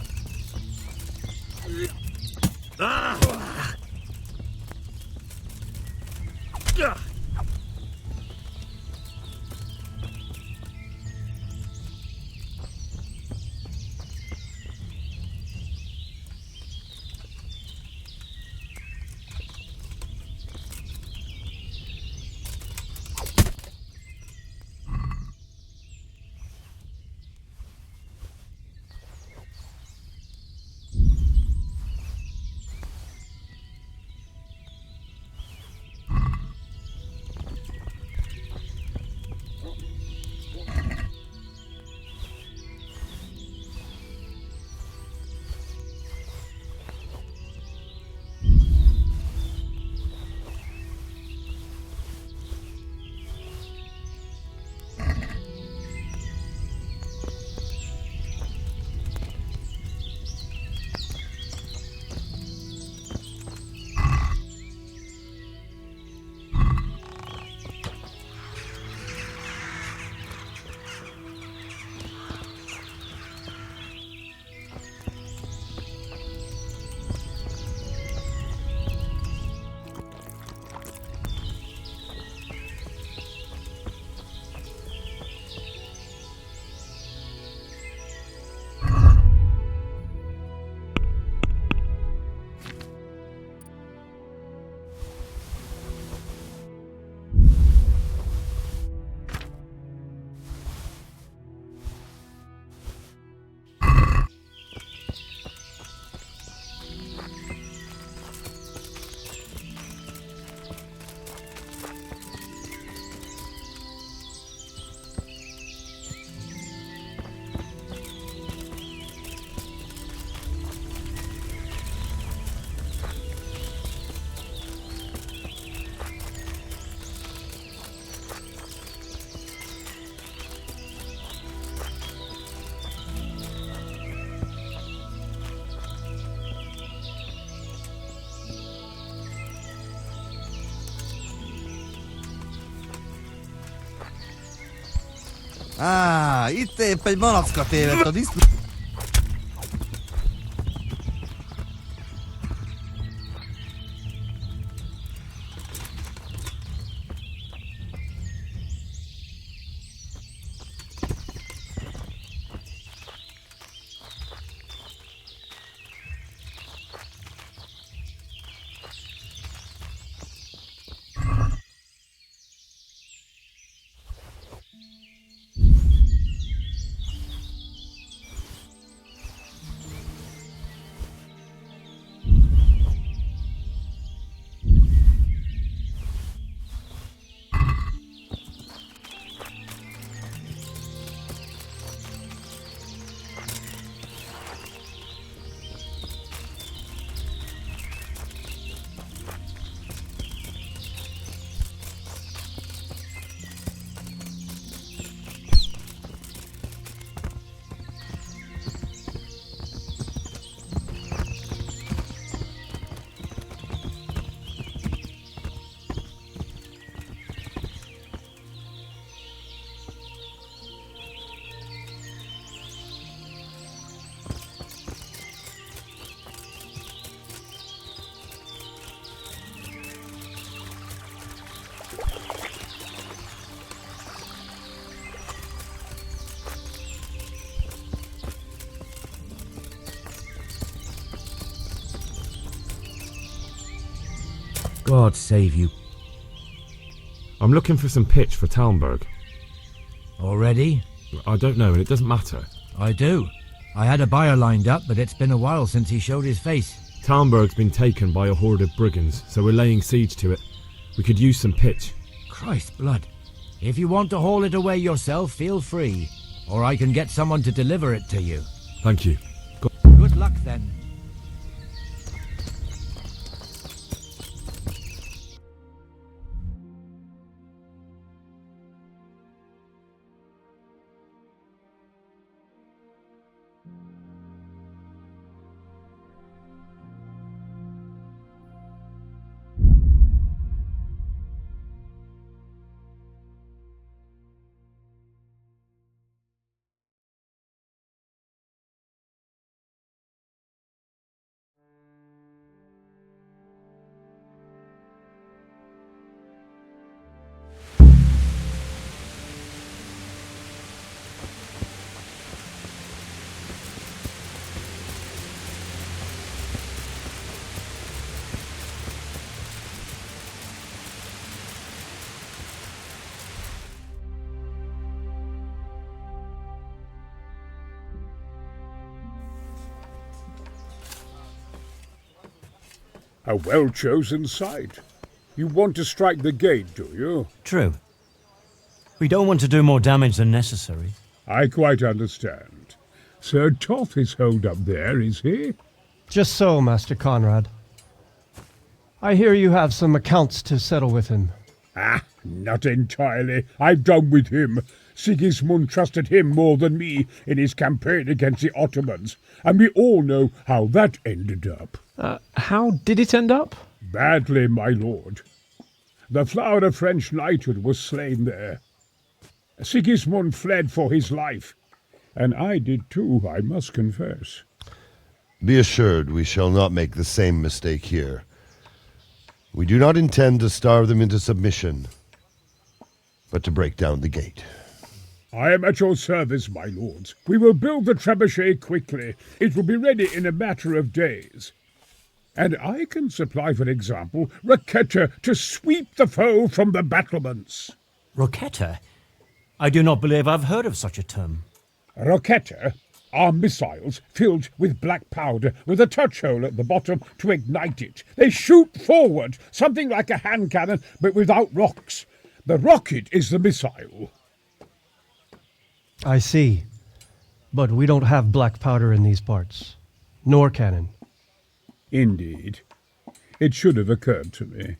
Itt épp egy malacka tévedt a disznó... God save you. I'm looking for some pitch for Talmberg. Already? I don't know, and it doesn't matter. I do. I had a buyer lined up, but it's been a while since he showed his face. Talmberg's been taken by a horde of brigands, so we're laying siege to it. We could use some pitch. Christ blood. If you want to haul it away yourself, feel free. Or I can get someone to deliver it to you. Thank you. Good luck then. A well-chosen site. You want to strike the gate, do you? True. We don't want to do more damage than necessary. I quite understand. Sir Toth is holed up there, is he? Just so, Master Conrad. I hear you have some accounts to settle with him. Ah, not entirely. I've done with him. Sigismund trusted him more than me in his campaign against the Ottomans, and we all know how that ended up. How did it end up? Badly, my lord. The flower of French knighthood was slain there. Sigismund fled for his life, and I did too, I must confess. Be assured we shall not make the same mistake here. We do not intend to starve them into submission, but to break down the gate. I am at your service, my lords. We will build the trebuchet quickly. It will be ready in a matter of days. And I can supply, for example, Roquetta to sweep the foe from the battlements. Roquetta? I do not believe I've heard of such a term. Roquetta are missiles filled with black powder with a touch hole at the bottom to ignite it. They shoot forward, something like a hand cannon, but without rocks. The rocket is the missile. I see. But we don't have black powder in these parts. Nor cannon. Indeed. It should have occurred to me.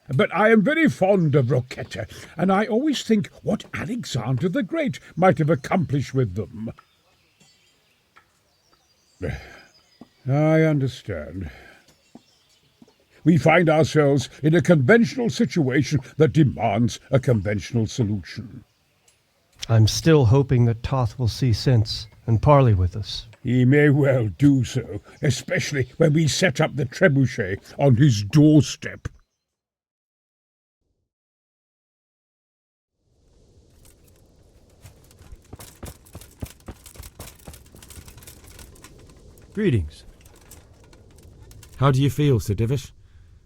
But I am very fond of Roquetta, and I always think what Alexander the Great might have accomplished with them. I understand. We find ourselves in a conventional situation that demands a conventional solution. I'm still hoping that Toth will see sense and parley with us. He may well do so, especially when we set up the trebuchet on his doorstep. Greetings. How do you feel, Sir Divish?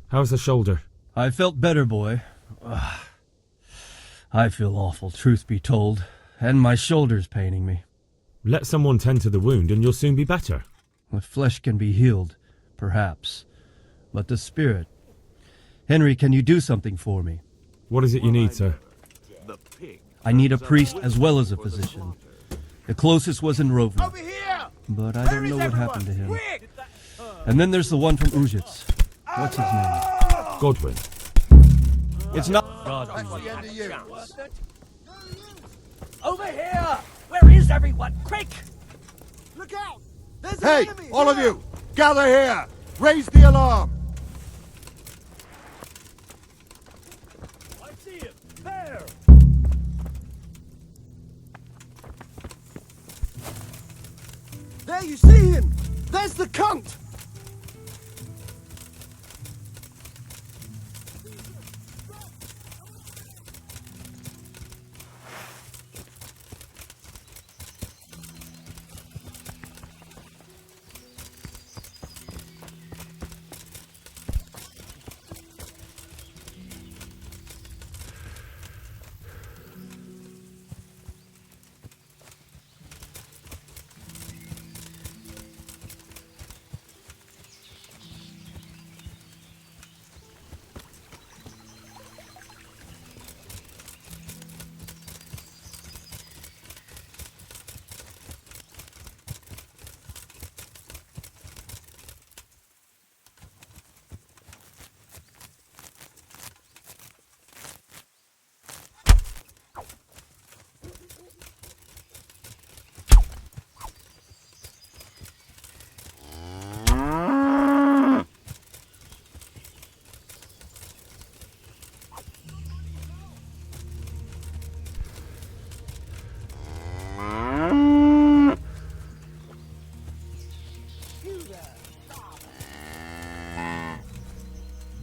How's the shoulder? I felt better, boy. I feel awful, truth be told, and my shoulder's paining me. Let someone tend to the wound and you'll soon be better. The flesh can be healed, perhaps, but the spirit... Henry, can you do something for me? What is it you need, sir? I need a priest as well as a physician. The closest was in Rovno, but I don't know what happened to him. And then there's the one from Ujits. What's his name? Godwin. It's not Godwin. Over here! Where is everyone? Quick! Look out! There's Hey, an enemy all of here! you, gather here! Raise the alarm! I see him! There! There, you see him! There's the cunt!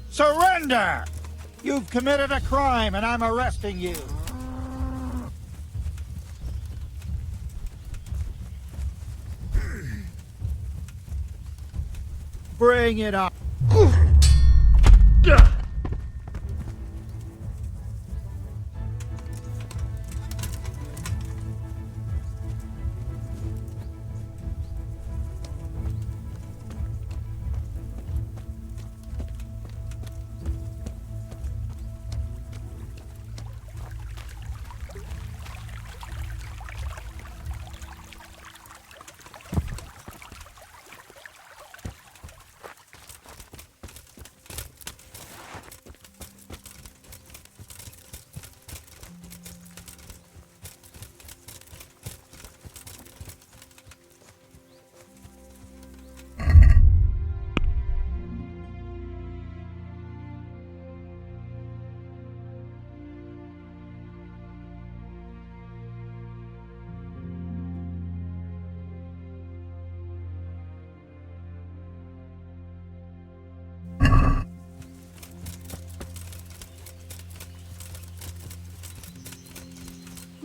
Surrender! You've committed a crime and I'm arresting you. Bring it on.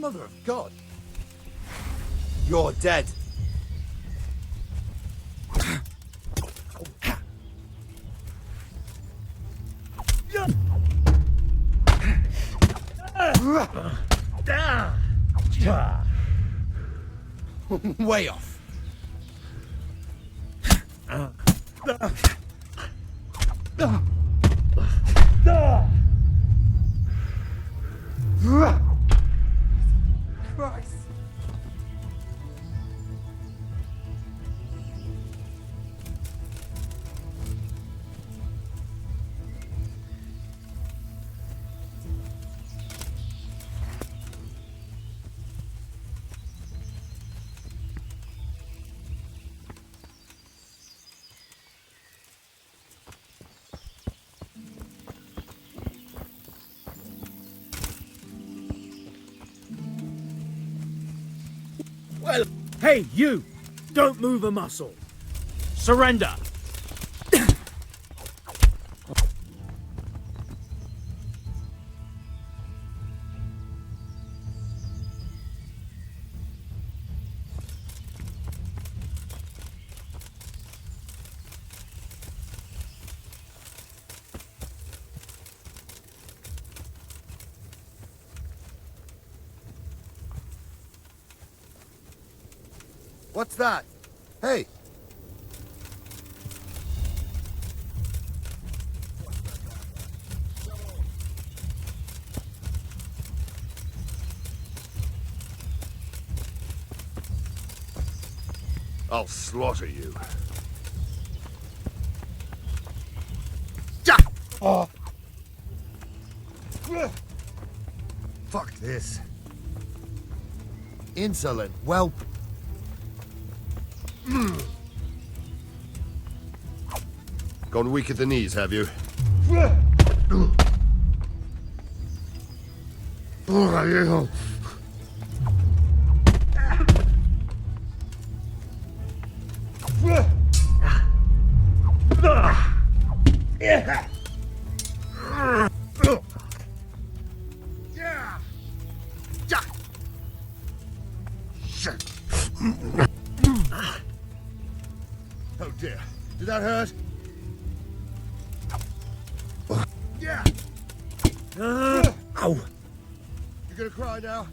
Mother of God. You're dead. Way off. Christ. fellow. Hey, you! Don't move a muscle. Surrender. What's that? Hey! I'll slaughter you. Oh. Fuck this. Insolent whelp. Gone weak at the knees, have you? Oh dear. Did that hurt? Yeah. Ow. You gonna cry now?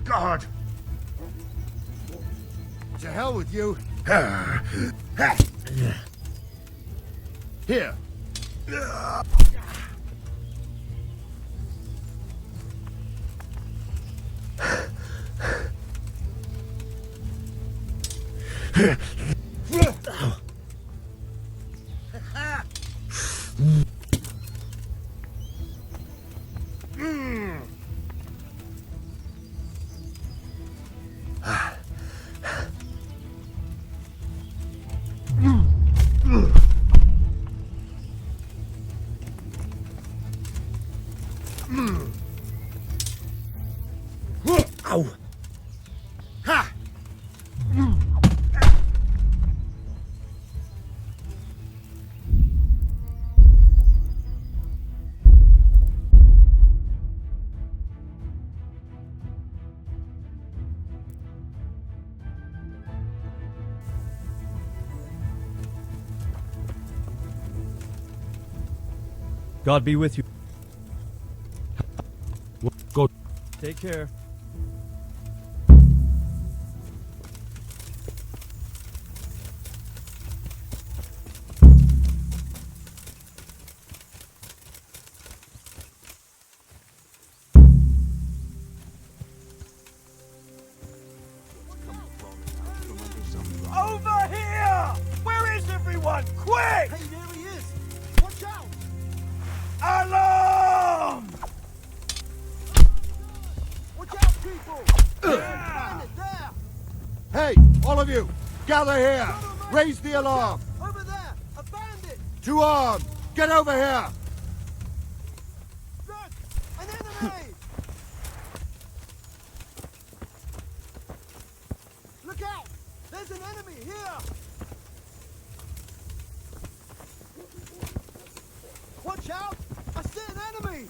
God. To hell with you. Here. Ow. Ha! God be with you. Go. Take care. Over here! Where is everyone? Quick! Hey, there he is! Watch out! Alarm! Watch out, people! There! Hey, all of you, gather here. Raise the alarm. Over there! A bandit! To arms. Get over here. Look! An enemy! Look out! There's an enemy here! Watch out! I see an enemy!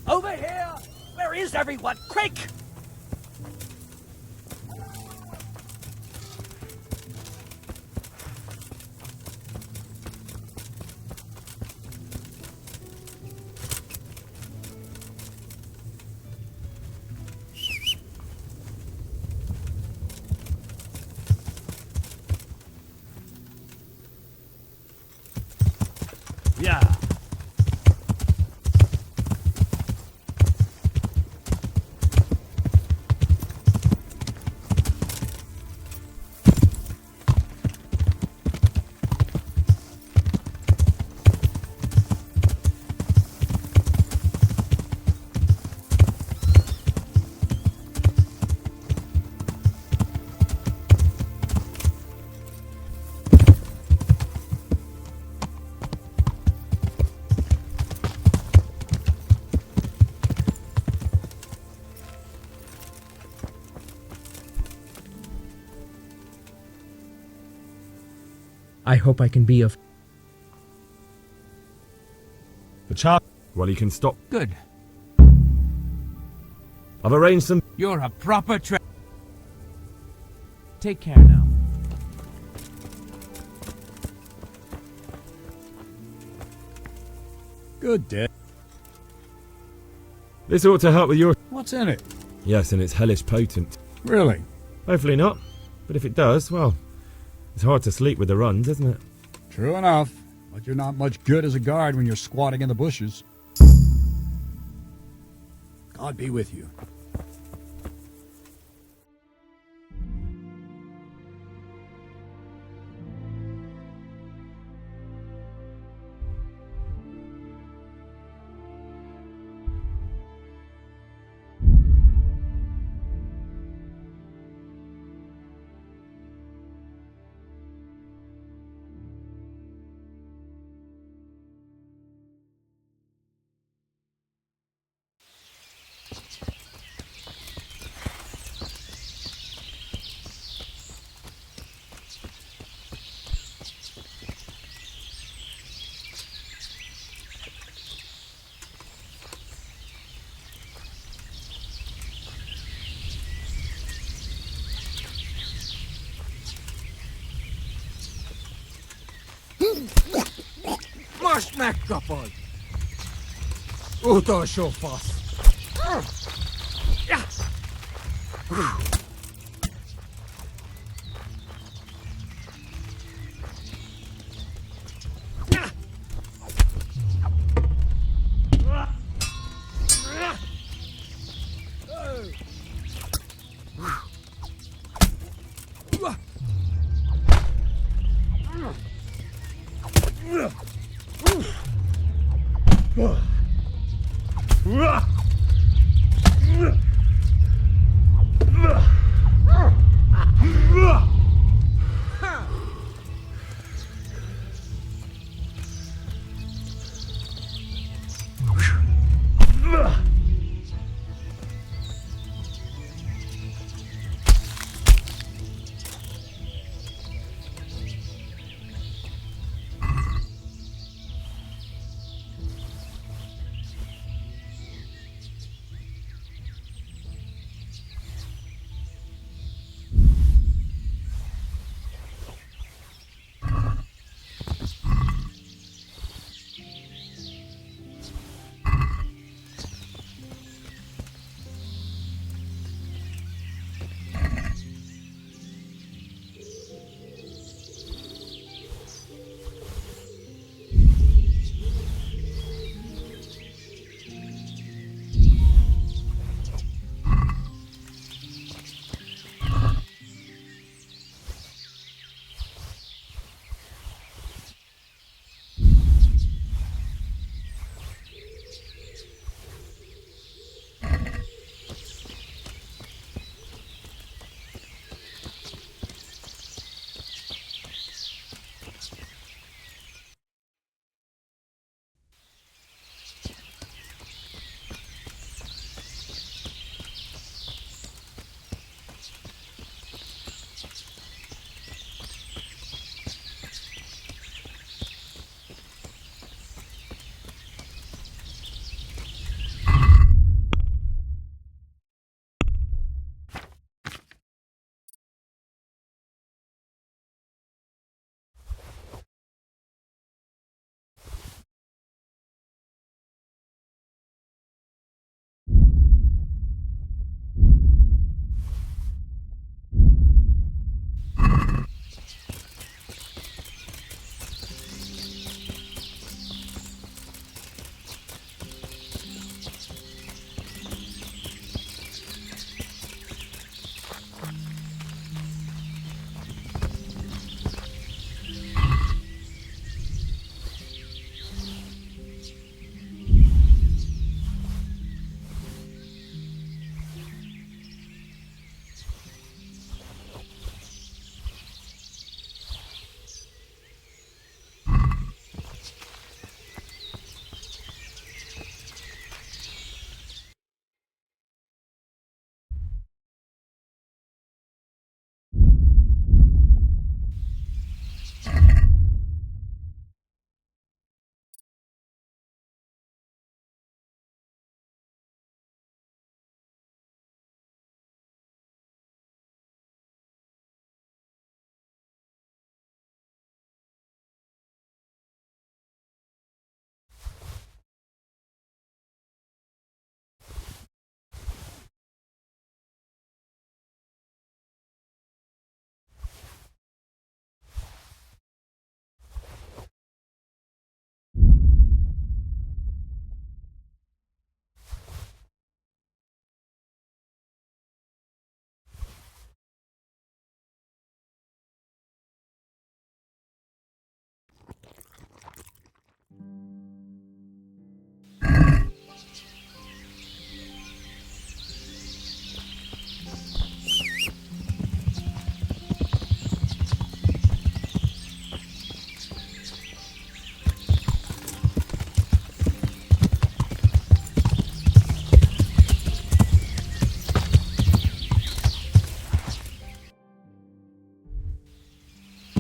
Over here! Where is everyone? Quick! Yeah. I hope I can be of... The chap... Well, he can stop. Good. I've arranged some... You're a proper Take care now. Good day. This ought to help with your... What's in it? Yes, and it's hellish potent. Really? Hopefully not. But if it does, well, it's hard to sleep with the runs, isn't it? True enough. But you're not much good as a guard when you're squatting in the bushes. God be with you. Masz megkapod! Utolsó fasz! Ugh!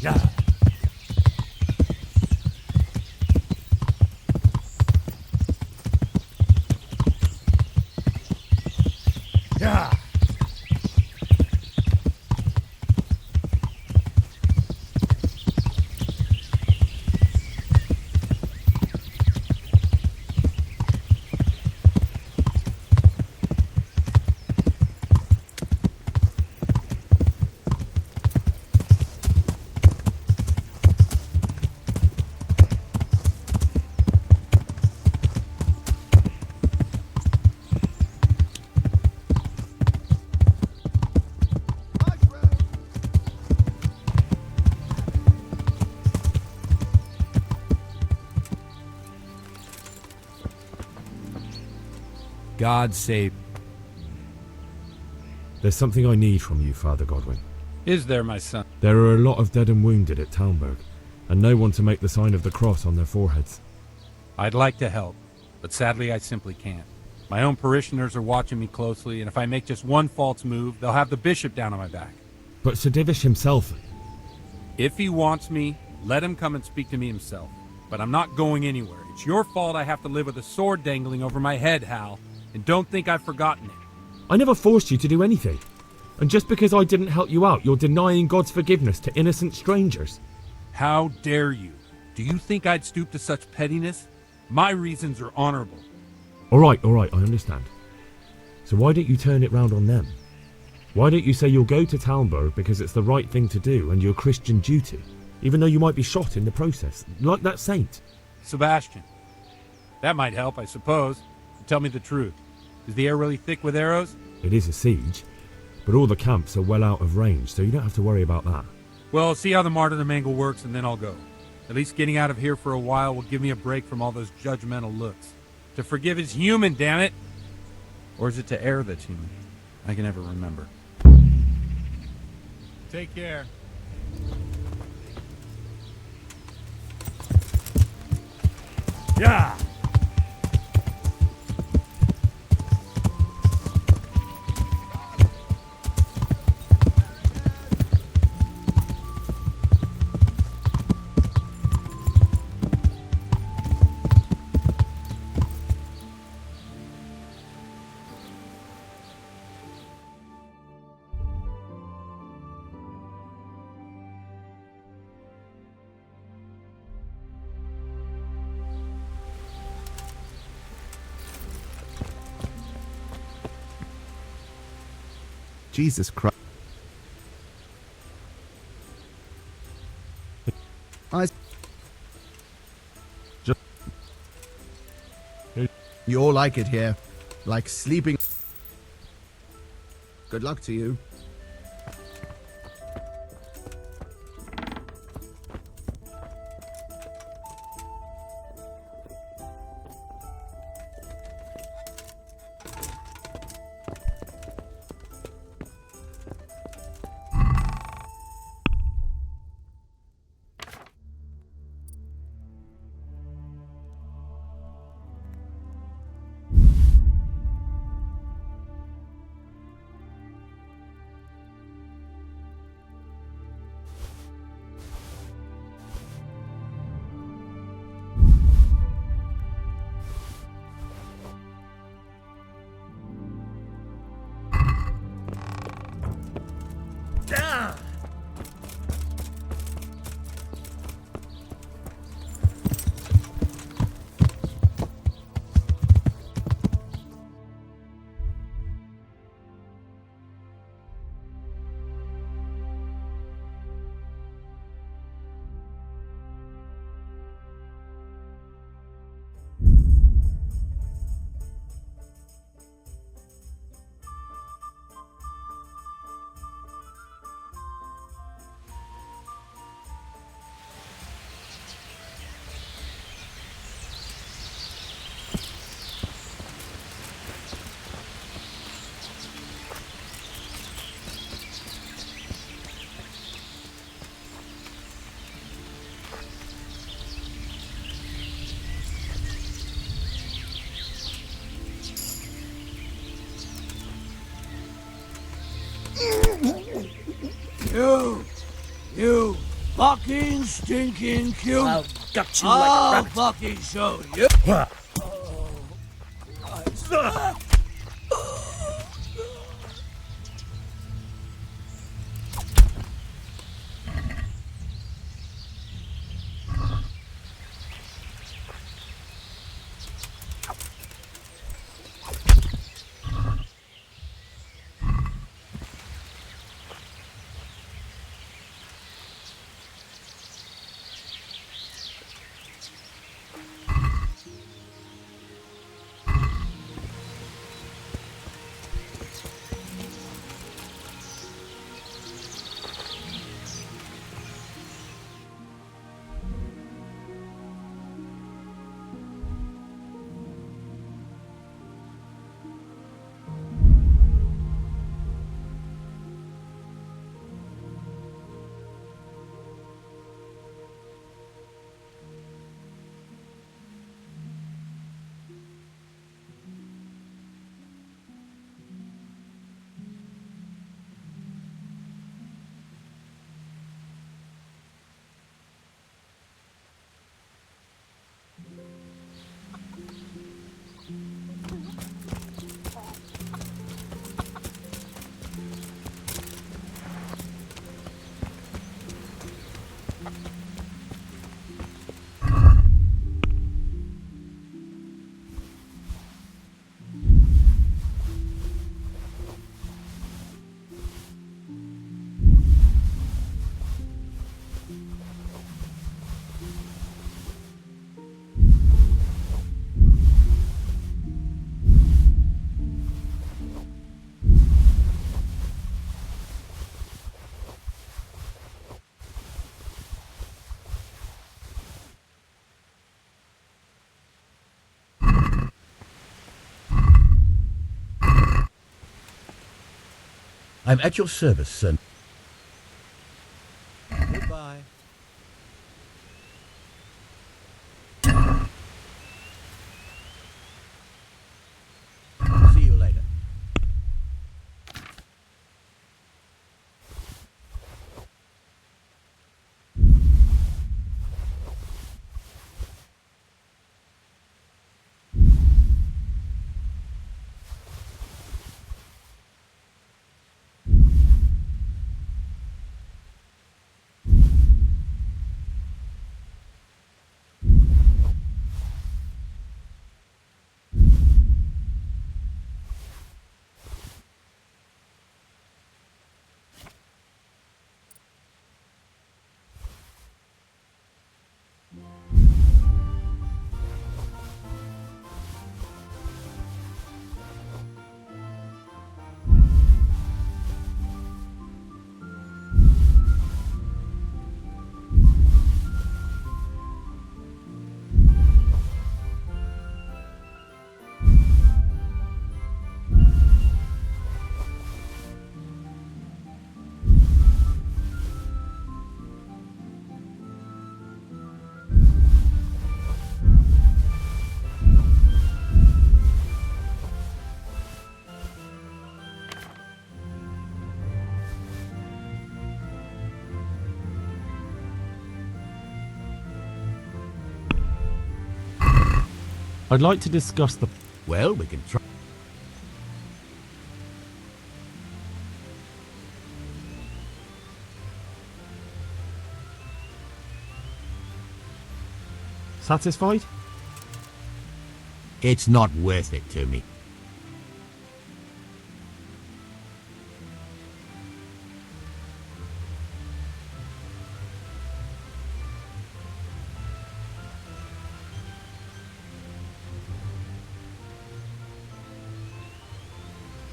Yeah. Yeah. God save. There's something I need from you, Father Godwin. Is there, my son? There are a lot of dead and wounded at Talmberg, and no one to make the sign of the cross on their foreheads. I'd like to help, but sadly I simply can't. My own parishioners are watching me closely, and if I make just one false move, they'll have the bishop down on my back. But Sir Divish himself... If he wants me, let him come and speak to me himself. But I'm not going anywhere. It's your fault I have to live with a sword dangling over my head, Hal. And don't think I've forgotten it. I never forced you to do anything. And just because I didn't help you out, you're denying God's forgiveness to innocent strangers. How dare you? Do you think I'd stoop to such pettiness? My reasons are honorable. All right, I understand. So why don't you turn it round on them? Why don't you say you'll go to Talmberg because it's the right thing to do and your Christian duty, even though you might be shot in the process, like that saint? Sebastian. That might help, I suppose. Tell me the truth. Is the air really thick with arrows? It is a siege, but all the camps are well out of range, so you don't have to worry about that. Well, see how the martyrdom angle works, and then I'll go. At least getting out of here for a while will give me a break from all those judgmental looks. To forgive is human, damn it! Or is it to err that's human? I can never remember. Take care. Yeah! Jesus Christ. You all like it here. Like sleeping. Good luck to you. You fucking stinking cute. I'll gut you like a rabbit. Fucking show you. I'm at your service, sir. Goodbye. See you later. I'd like to discuss the... Well, we can try. Satisfied? It's not worth it to me.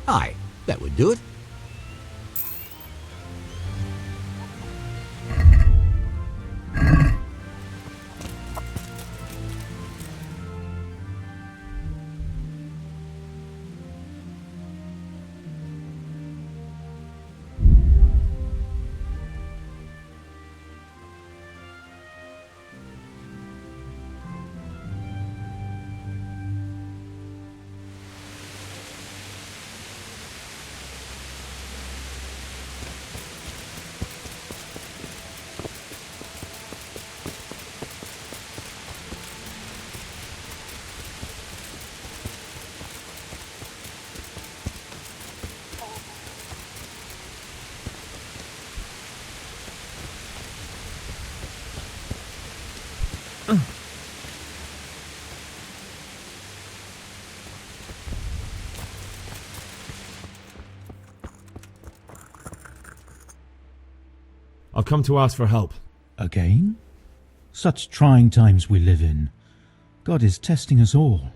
Aye, that would do it. I've come to ask for help. Again? Such trying times we live in. God is testing us all.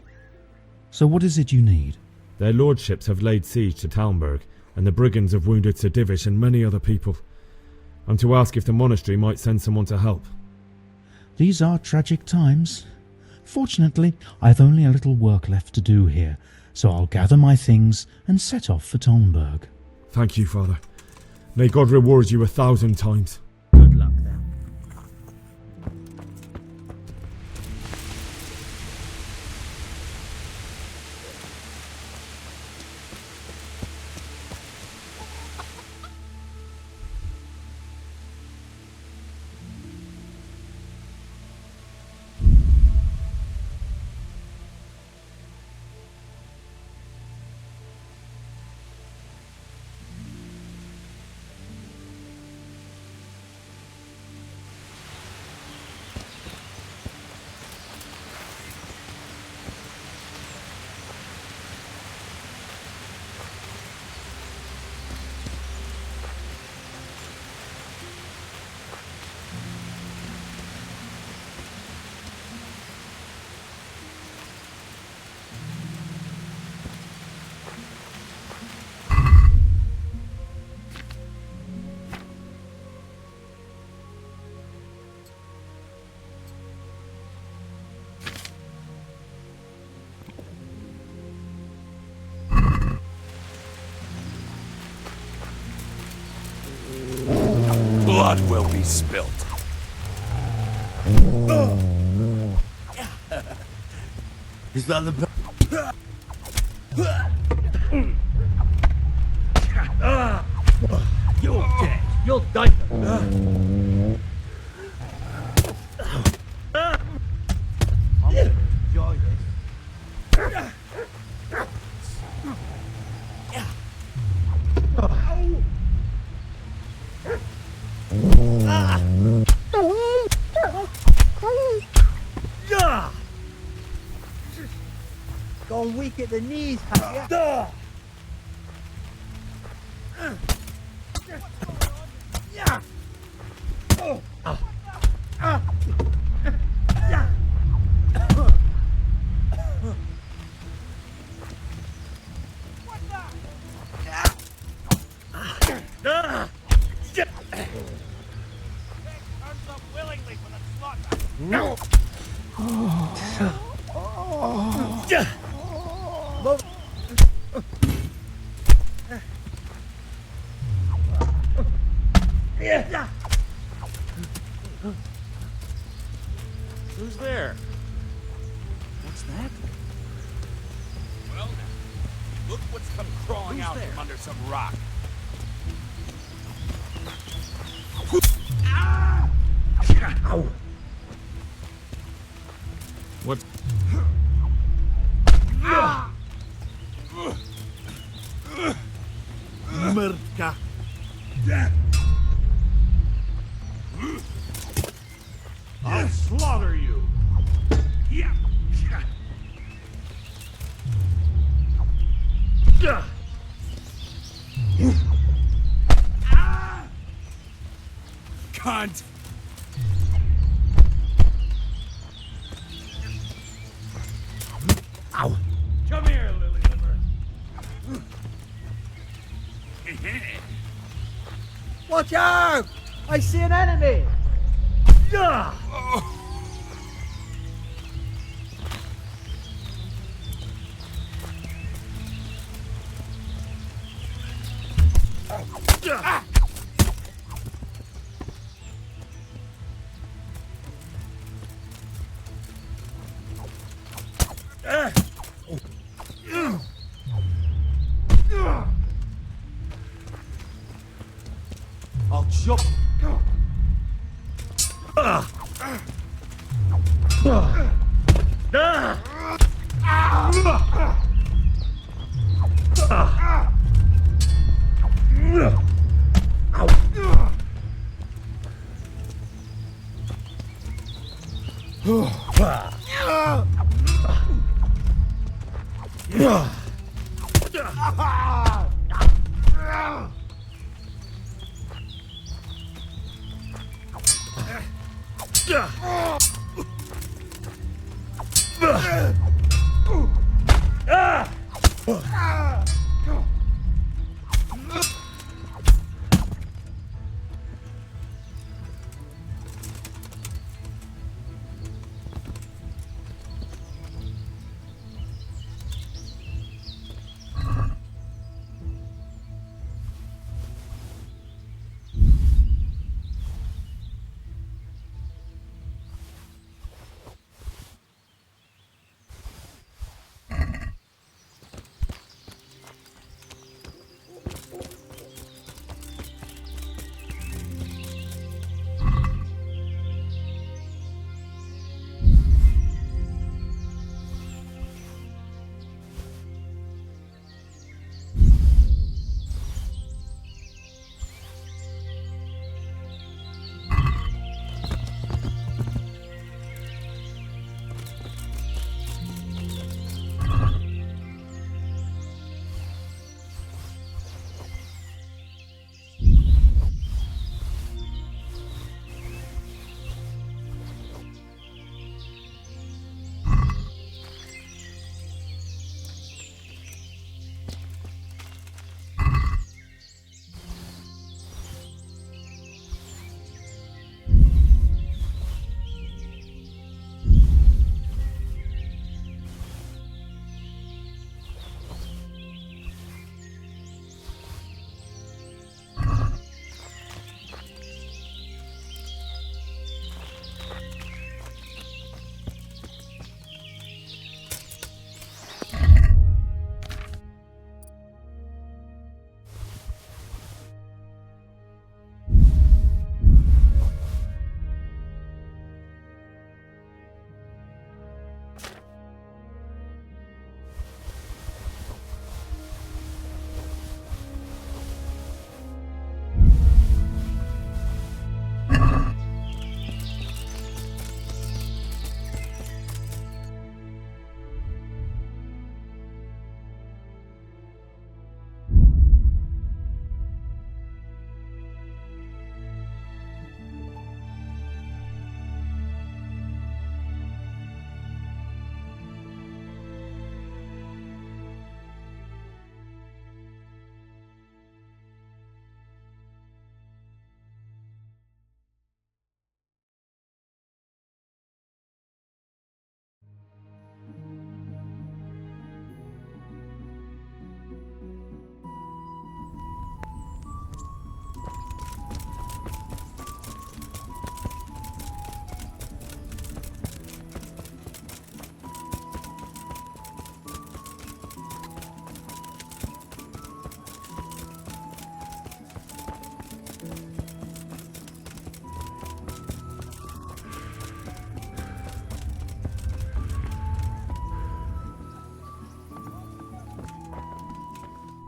So what is it you need? Their lordships have laid siege to Talmberg, and the brigands have wounded Sir Divish and many other people. I'm to ask if the monastery might send someone to help. These are tragic times. Fortunately, I've only a little work left to do here, so I'll gather my things and set off for Talmberg. Thank you, Father. May God reward you 1,000 times. Good luck, then. Blood will be spilt. Is that the... You're dead. You'll die. Enjoy this. Gone weak at the knees, have you? No. Who's there? What's that? Well, now, look what's come crawling out from under some rock. Ow. What? Murka. I'll slaughter you. Yeah. Cunt. Ow. Come here, Lily Liver. Watch out! I see an enemy! I'll jump.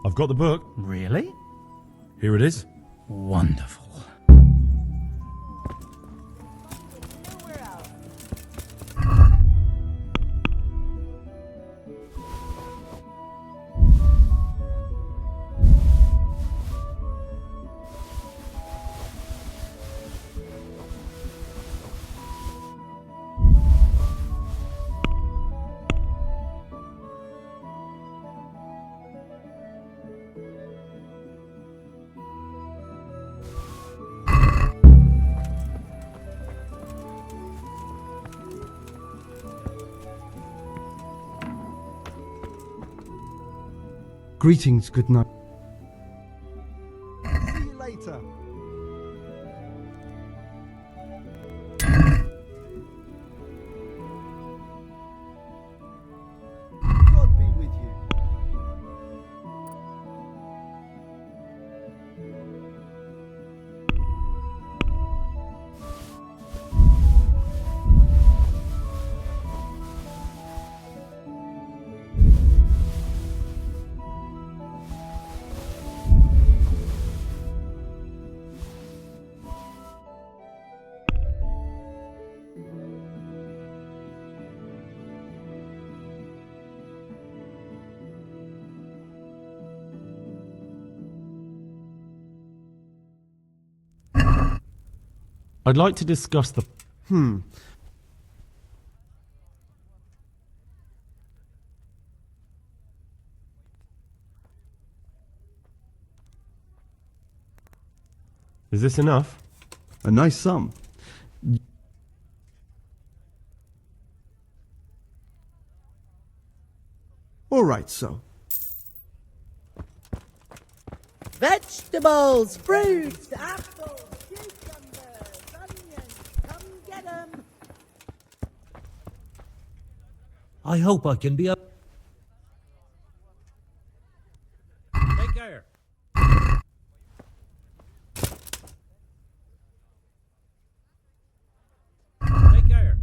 I've got the book. Really? Here it is. Wonderful. Greetings, good night. See you later. God be with you. I'd like to discuss the... Is this enough? A nice sum. All right, so. Vegetables, fruits, apples, cucumbers, onions, come get 'em. I hope I can be up. Take care. Take care.